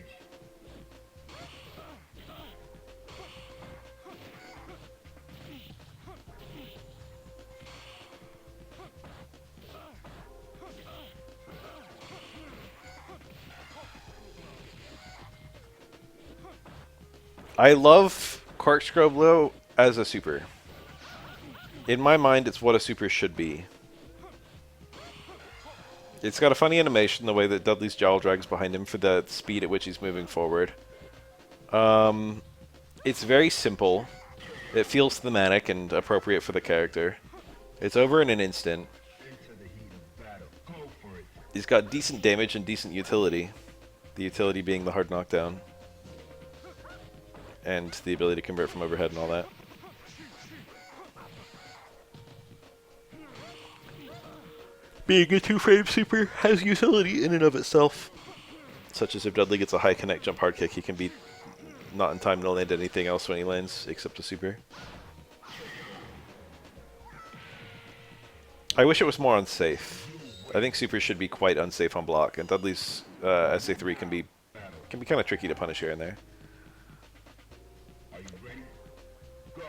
I love Corkscrow Blow as a super. In my mind, it's what a super should be. It's got a funny animation, the way that Dudley's jowl drags behind him for the speed at which he's moving forward. It's very simple. It feels thematic and appropriate for the character. It's over in an instant.
Into the heat of battle. Go for it.
He's got decent damage and decent utility. The utility being the hard knockdown. And the ability to convert from overhead and all that. Being a 2-frame super has utility in and of itself. Such as if Dudley gets a high connect jump hard kick, he can be not in time to land anything else when he lands, except a super. I wish it was more unsafe. I think supers should be quite unsafe on block, and Dudley's SA3 can be kind of tricky to punish here and there.
Are you ready? Go.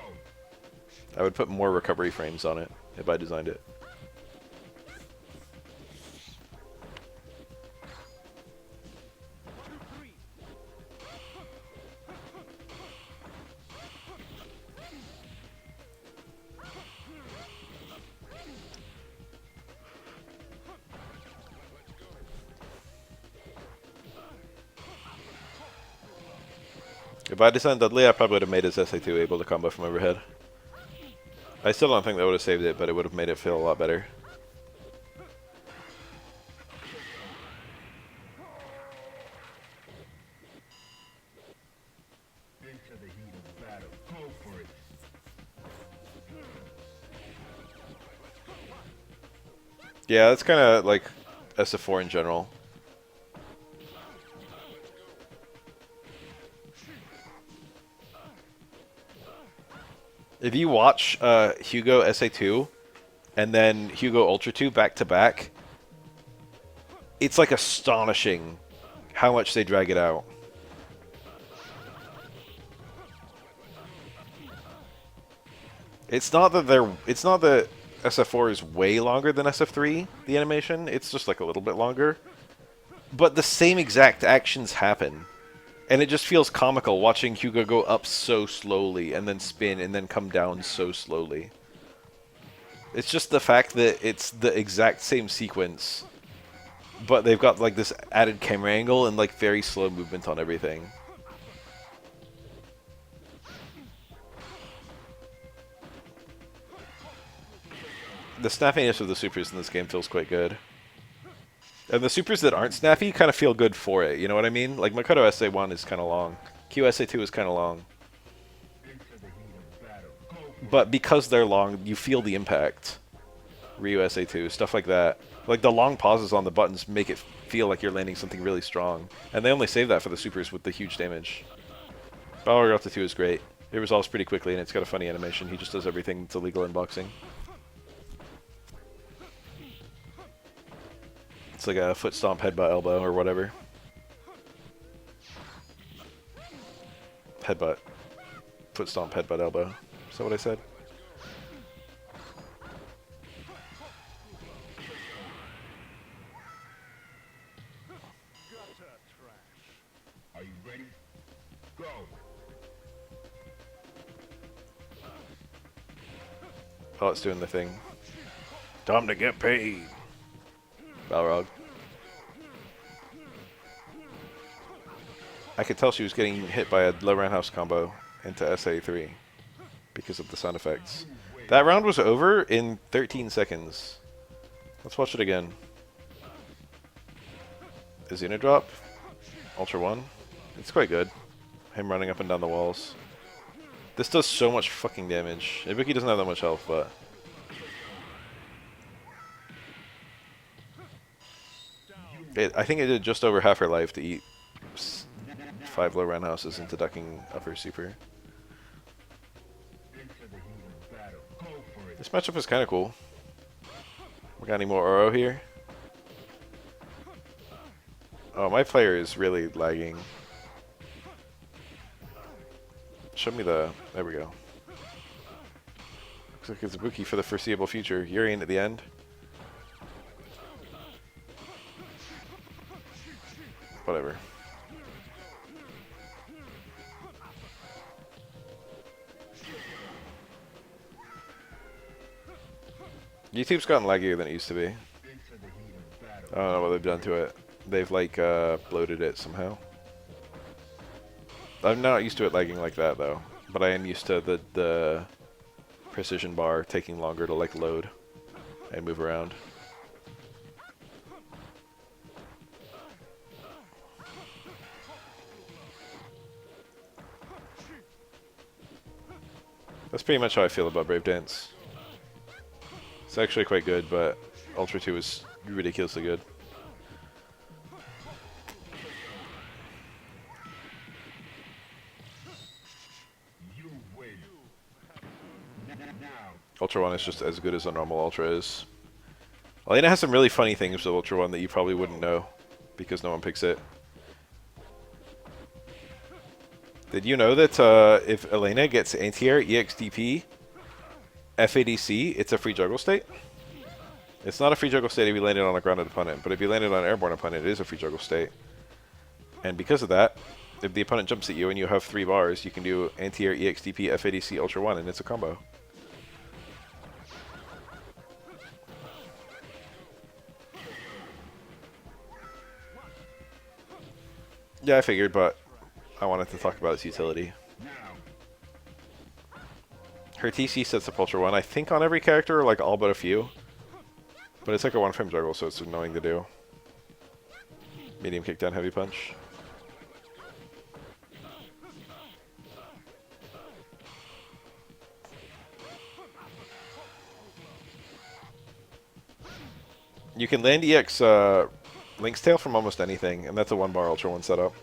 I would put more recovery frames on it if I designed it. If I designed Dudley, I probably would have made his SA2 able to combo from overhead. I still don't think that would have saved it, but it would have made it feel a lot better.
Into the heat of battle. Go for it.
Yeah, that's kind of like SF4 in general. If you watch Hugo SA2 and then Hugo Ultra 2 back to back, it's like astonishing how much they drag it out. It's not that SF4 is way longer than SF3, the animation. It's just like a little bit longer. But the same exact actions happen. And it just feels comical watching Hugo go up so slowly and then spin and then come down so slowly. It's just the fact that it's the exact same sequence, but they've got like this added camera angle and like very slow movement on everything. The snapiness of the supers in this game feels quite good. And the supers that aren't snappy kind of feel good for it, you know what I mean? Like Makoto SA1 is kind of long. QSA2 is kind of long. But because they're long, you feel the impact. Ryu SA2, stuff like that. Like the long pauses on the buttons make it feel like you're landing something really strong. And they only save that for the supers with the huge damage. Battle Royale 2 is great. It resolves pretty quickly and it's got a funny animation. He just does everything that's illegal in boxing. It's like a foot stomp, headbutt, elbow, or whatever. Headbutt. Foot stomp, headbutt, elbow. Is that what I said?
Are you ready? Go.
Oh, it's doing the thing. Time to get paid. Balrog. I could tell she was getting hit by a low roundhouse combo into SA3 because of the sound effects. That round was over in 13 seconds. Let's watch it again. Azuna drop. Ultra 1. It's quite good. Him running up and down the walls. This does so much fucking damage. Ibuki doesn't have that much health, but... I think it did just over half her life to eat 5 low roundhouses into ducking upper super. This matchup is kind of cool. We got any more Oro here? Oh, my player is really lagging. Show me the... There we go. Looks like it's Ibuki for the foreseeable future. Urian at the end. Whatever. YouTube's gotten laggier than it used to be. I don't know what they've done to it. They've like bloated it somehow. I'm not used to it lagging like that though, but I am used to the precision bar taking longer to like load and move around. That's pretty much how I feel about Brave Dance. It's actually quite good, but Ultra 2 is ridiculously good.
You win. Now.
Ultra 1 is just as good as a normal Ultra is. Elena has some really funny things with Ultra 1 that you probably wouldn't know, because no one picks it. Did you know that if Elena gets anti-air, EXDP, FADC, it's a free juggle state? It's not a free juggle state if you landed on a grounded opponent, but if you landed on an airborne opponent, it is a free juggle state. And because of that, if the opponent jumps at you and you have 3 bars, you can do anti-air, EXDP, FADC, Ultra 1, and it's a combo. Yeah, I figured, but I wanted to talk about its utility.
Now.
Her TC sets up Ultra 1, I think on every character, like all but a few. But it's like a one-frame juggle, so it's annoying to do. Medium kickdown, heavy punch. You can land EX Link's Tail from almost anything, and that's a 1-bar Ultra 1 setup.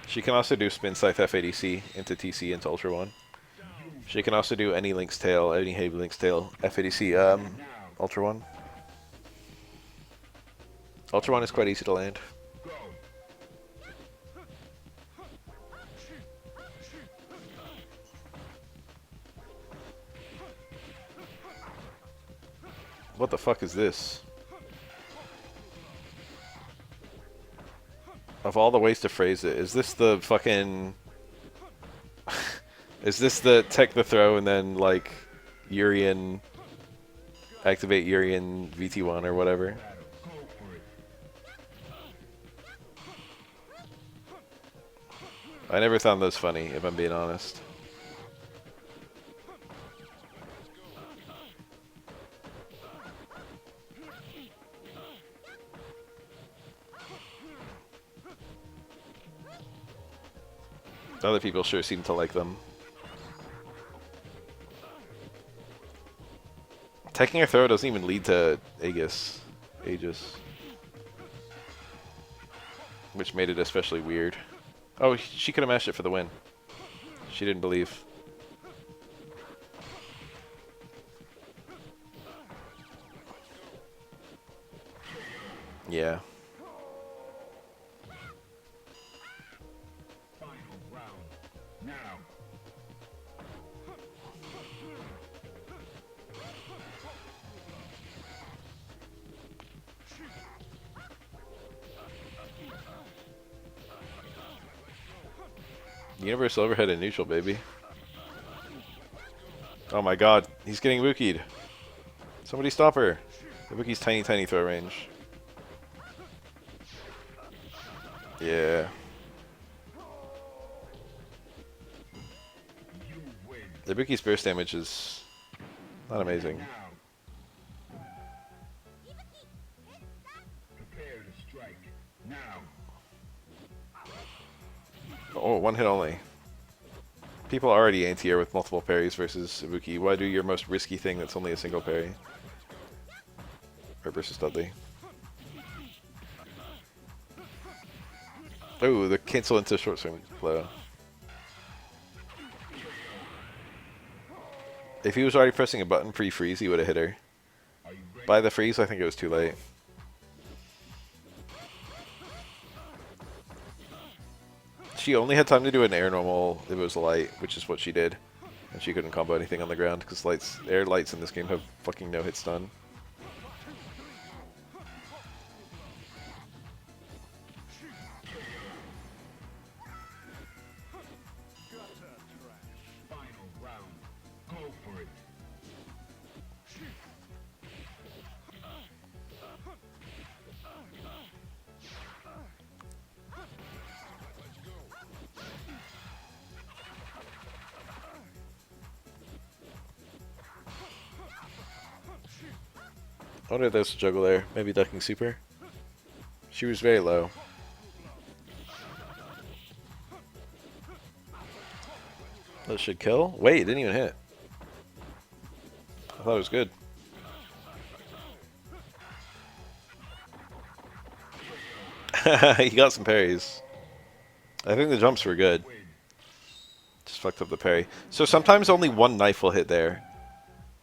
She can also do Spin Scythe FADC into TC into Ultra 1. She can also do any Link's Tail, any heavy Link's Tail FADC Ultra 1. Ultra 1 is quite easy to land.
Go.
What the fuck is this? Of all the ways to phrase it, is this the fucking... is this the tech the throw and then, like, Urian... activate Urian VT1 or whatever?
Go for it.
I never found those funny, if I'm being honest. Other people sure seem to like them. Taking a throw doesn't even lead to Aegis. Which made it especially weird. Oh, she could have mashed it for the win. She didn't believe. Yeah.
Final round. Now.
Universal overhead and neutral, baby. Oh my god, he's getting Wookie'd. Somebody stop her. The Wookie's tiny throw range. Yeah.
You win.
The Wookie's burst damage is not amazing.
Now. Prepare to strike. Now.
Oh, 1 hit only. People are already anti-air with multiple parries versus Ibuki. Why do your most risky thing that's only a single parry? Or versus Dudley. Oh, the cancel into short swing blow. If he was already pressing a button pre-freeze, he would have hit her.
Are you ready?
By the freeze, I think it was too late. She only had time to do an air normal if it was light, which is what she did. And she couldn't combo anything on the ground, because air lights in this game have fucking no hit stun.
Final round. Go for it.
I wonder if there's a juggle there. Maybe ducking super. She was very low. That should kill. Wait, it didn't even hit. I thought it was good. He got some parries. I think the jumps were good. Just fucked up the parry. So sometimes only one knife will hit there.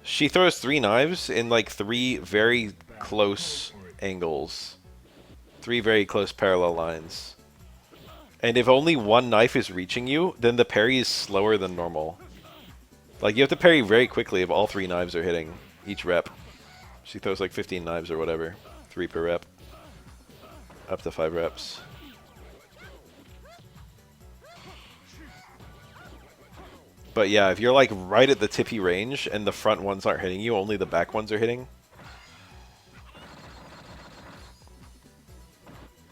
She throws 3 knives in like 3 very close angles. 3 very close parallel lines. And if only one knife is reaching you, then the parry is slower than normal. Like, you have to parry very quickly if all 3 knives are hitting each rep. She throws like 15 knives or whatever. 3 per rep. Up to 5 reps. But yeah, if you're like right at the tippy range and the front ones aren't hitting you, only the back ones are hitting.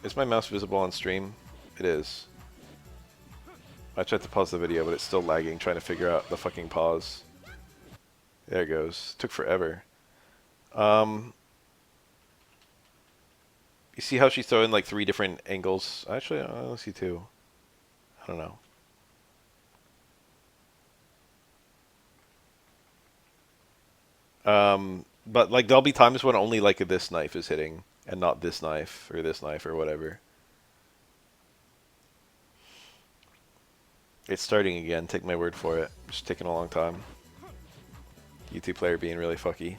Is my mouse visible on stream? It is. I tried to pause the video, but it's still lagging, trying to figure out the fucking pause. There it goes. Took forever. You see how she's throwing like 3 different angles? Actually, I only see 2. I don't know. But like there'll be times when only like this knife is hitting and not this knife or whatever. It's starting again, take my word for it. It's taking a long time. YouTube player being really fucky.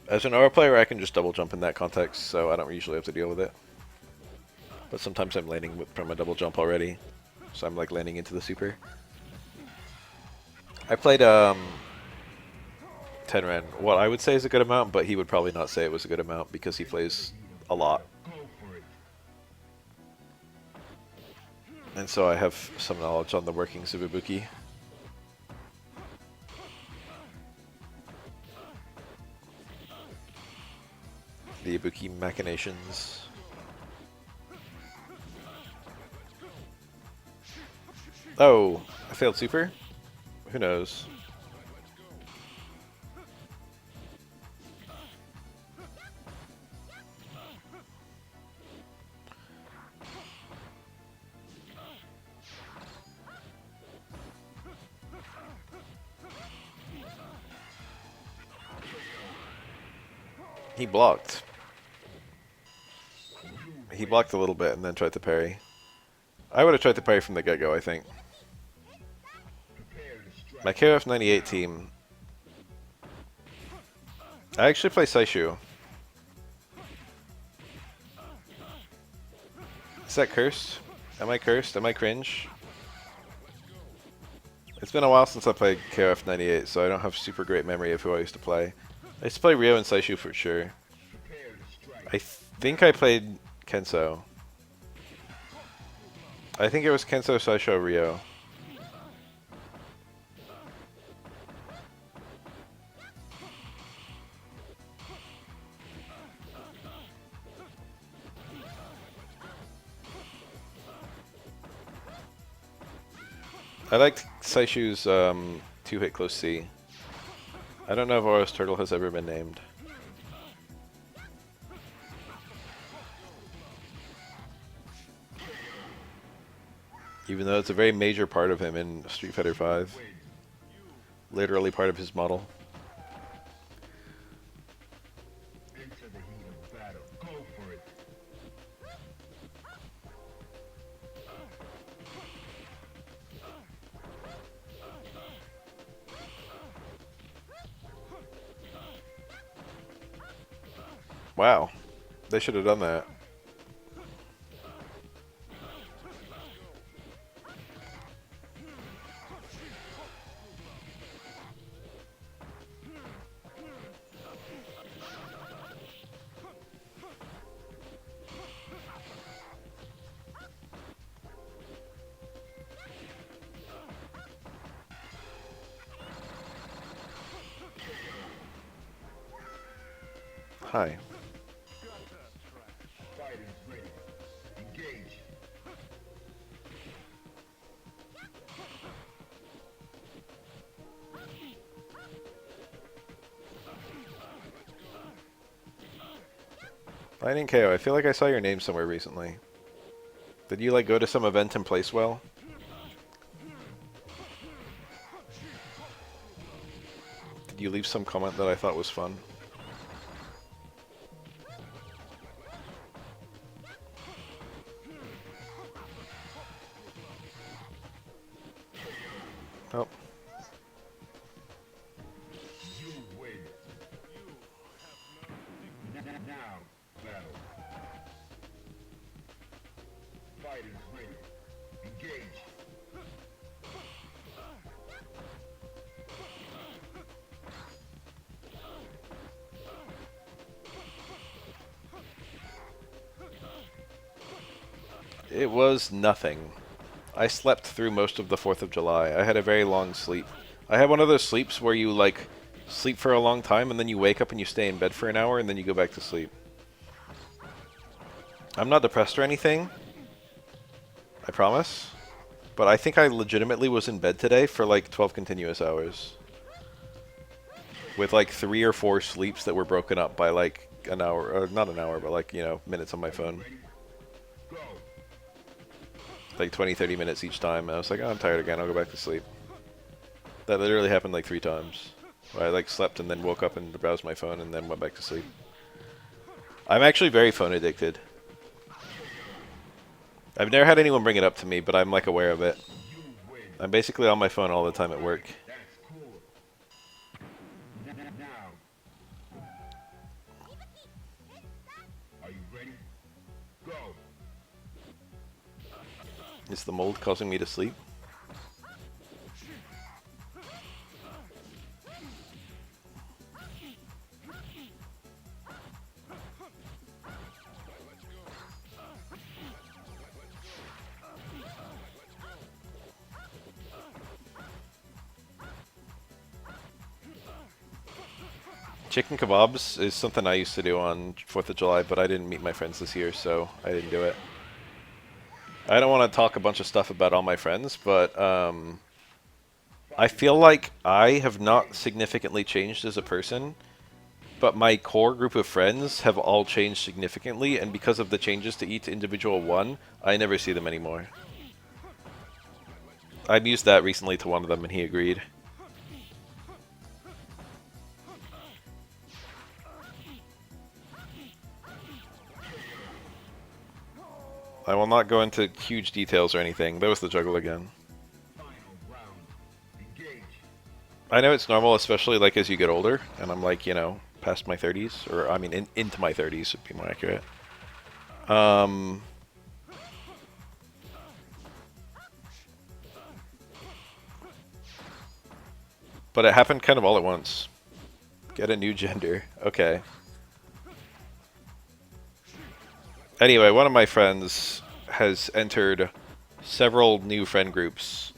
As an aura player, I can just double jump in that context, so I don't usually have to deal with it. But sometimes I'm landing from a double jump already, so I'm like landing into the super. I played Tenren, what I would say is a good amount, but he would probably not say it was a good amount because he plays a lot. And so I have some knowledge on the workings of Ibuki. The Ibuki machinations. Oh, I failed super? Who knows? He blocked. He blocked a little bit and then tried to parry. I would have tried to parry from the get-go, I think. My KOF98 team. I actually play Saishu. Is that cursed? Am I cursed? Am I cringe? It's been a while since I played KOF98, so I don't have super great memory of who I used to play. I used to play Ryo and Saishu for sure. I think I played Kenso. I think it was Kenso, Saisho, Ryo. I liked Saishu's 2-hit close C. I don't know if Aura's Turtle has ever been named. Even though it's a very major part of him in Street Fighter V. Literally part of his model.
Into the heat of battle. Go for it.
Wow. They should have done that. Hi.
Fighters ready. Engage.
Lightning KO, I feel like I saw your name somewhere recently. Did you like go to some event and place well? Did you leave some comment that I thought was fun? Oh.
You win. Now, battle. Fighters ready. Engage.
It was nothing. I slept through most of the 4th of July. I had a very long sleep. I had one of those sleeps where you, like, sleep for a long time and then you wake up and you stay in bed for an hour and then you go back to sleep. I'm not depressed or anything. I promise. But I think I legitimately was in bed today for like 12 continuous hours. With like 3 or 4 sleeps that were broken up by like an hour, or not an hour, but like, you know, minutes on my phone.
Ready? Go.
Like 20, 30 minutes each time. And I was like, oh, I'm tired again, I'll go back to sleep. That literally happened like 3 times. Where I like slept and then woke up and browsed my phone and then went back to sleep. I'm actually very phone addicted. I've never had anyone bring it up to me, but I'm like aware of it.
You win.
I'm basically on my phone all the time at work.
That's cool. Now. Are you ready? Go.
Is the mold causing me to sleep? Chicken kebabs is something I used to do on 4th of July, but I didn't meet my friends this year, so I didn't do it. I don't want to talk a bunch of stuff about all my friends, but I feel like I have not significantly changed as a person, but my core group of friends have all changed significantly, and because of the changes to each individual one, I never see them anymore. I mused that recently to one of them, and he agreed. I will not go into huge details or anything. There was the juggle again.
Final round. Engage.
I know it's normal, especially like as you get older, and I'm like, you know, past my 30s, or I mean, into my 30s would be more accurate. But it happened kind of all at once. Get a new gender. Okay. Anyway, one of my friends has entered several new friend groups,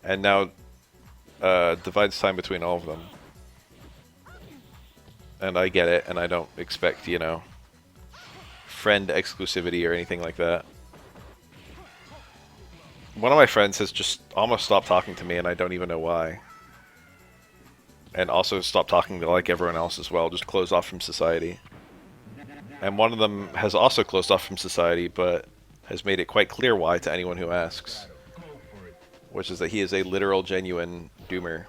and now divides time between all of them. And I get it, and I don't expect, you know, friend exclusivity or anything like that. One of my friends has just almost stopped talking to me, and I don't even know why. And also stopped talking to like everyone else as well, just closed off from society. And one of them has also closed off from society, but has made it quite clear why to anyone who asks.
Go for it.
Which is that he is a literal, genuine doomer.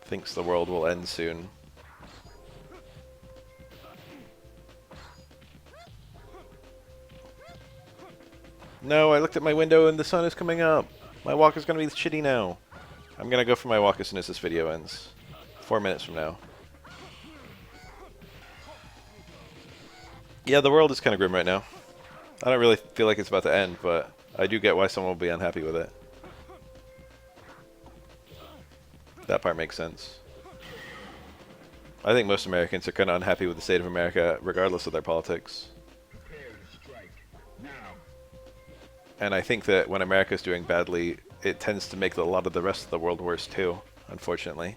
Thinks the world will end soon. No, I looked at my window and the sun is coming up. My walk is going to be shitty now. I'm going to go for my walk as soon as this video ends. 4 minutes from now. Yeah, the world is kind of grim right now. I don't really feel like it's about to end, but I do get why someone will be unhappy with it. That part makes sense. I think most Americans are kind of unhappy with the state of America, regardless of their politics.
Prepare to strike. Now.
And I think that when America's doing badly, it tends to make a lot of the rest of the world worse too, unfortunately.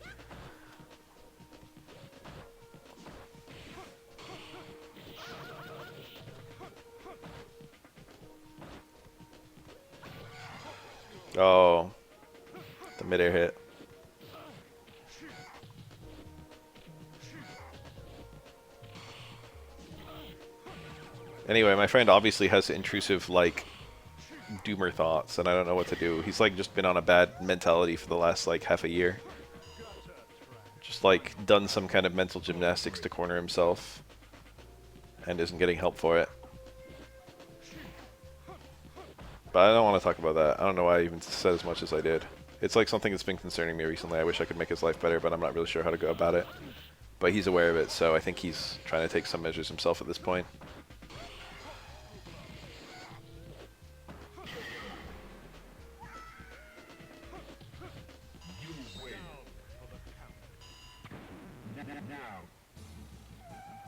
Oh, the midair hit. Anyway, my friend obviously has intrusive, like, doomer thoughts, and I don't know what to do. He's, like, just been on a bad mentality for the last, like, half a year. Just, like, done some kind of mental gymnastics to corner himself, and isn't getting help for it. But I don't want to talk about that. I don't know why I even said as much as I did. It's, like, something that's been concerning me recently. I wish I could make his life better, but I'm not really sure how to go about it. But he's aware of it, so I think he's trying to take some measures himself at this point.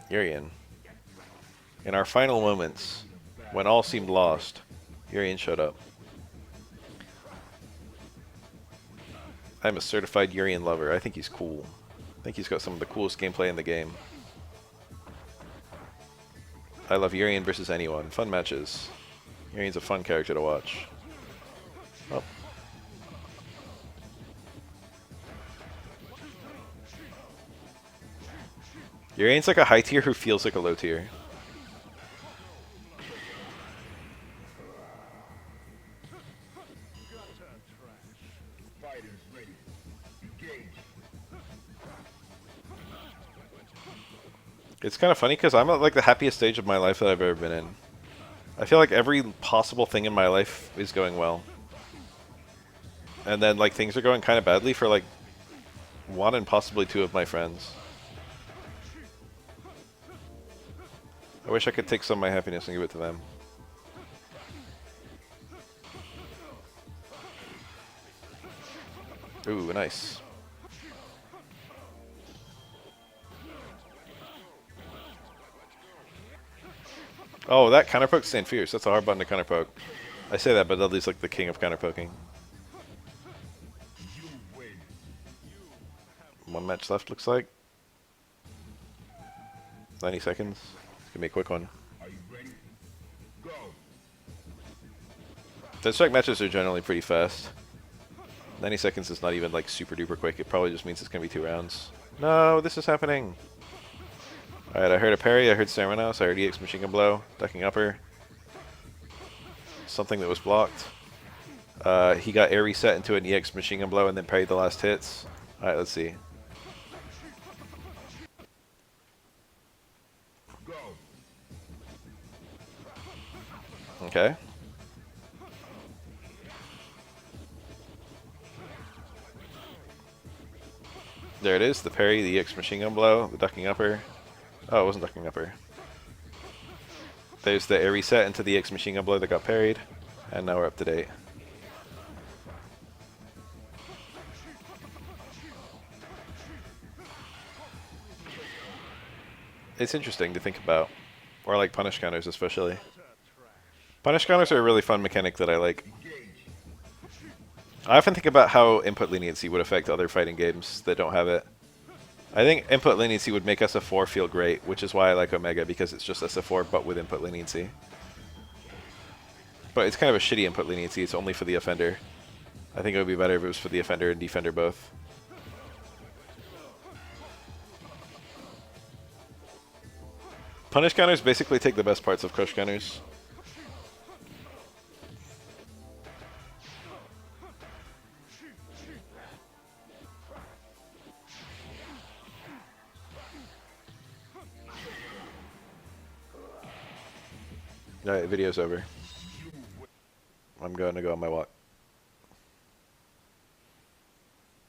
Urian. In our final moments, when all seemed lost, Urian showed up. I'm a certified Urian lover. I think he's cool. I think he's got some of the coolest gameplay in the game. I love Urian versus anyone. Fun matches. Urian's a fun character to watch. Oh. Urian's like a high tier who feels like a low tier. It's kind of funny because I'm at like the happiest stage of my life that I've ever been in. I feel like every possible thing in my life is going well. And then like things are going kind of badly for like one and possibly two of my friends. I wish I could take some of my happiness and give it to them. Ooh, nice. Oh, that counterpoke's Stand Fierce. That's a hard button to counterpoke. I say that, but Dudley's like the king of counterpoking. One match left, looks like. 90 seconds. It's gonna be a quick one. Dead Strike matches are generally pretty fast. 90 seconds is not even like super duper quick. It probably just means it's gonna be 2 rounds. No, this is happening. Alright, I heard a parry, I heard Sermonos, I heard EX Machine Gun Blow, ducking upper. Something that was blocked. He got air reset into an EX Machine Gun Blow and then parried the last hits. Alright, let's see. Okay. There it is, the parry, the EX Machine Gun Blow, the ducking upper. Oh, it wasn't ducking upper. There's the air reset into the EX Machine Gun Blow that got parried. And now we're up to date. It's interesting to think about. Or like punish counters especially. Punish counters are a really fun mechanic that I like. I often think about how input leniency would affect other fighting games that don't have it. I think input leniency would make SF4 feel great, which is why I like Omega, because it's just SF4 but with input leniency. But it's kind of a shitty input leniency, it's only for the offender. I think it would be better if it was for the offender and defender both. Punish counters basically take the best parts of crush counters. Alright, video's over. I'm going to go on my walk.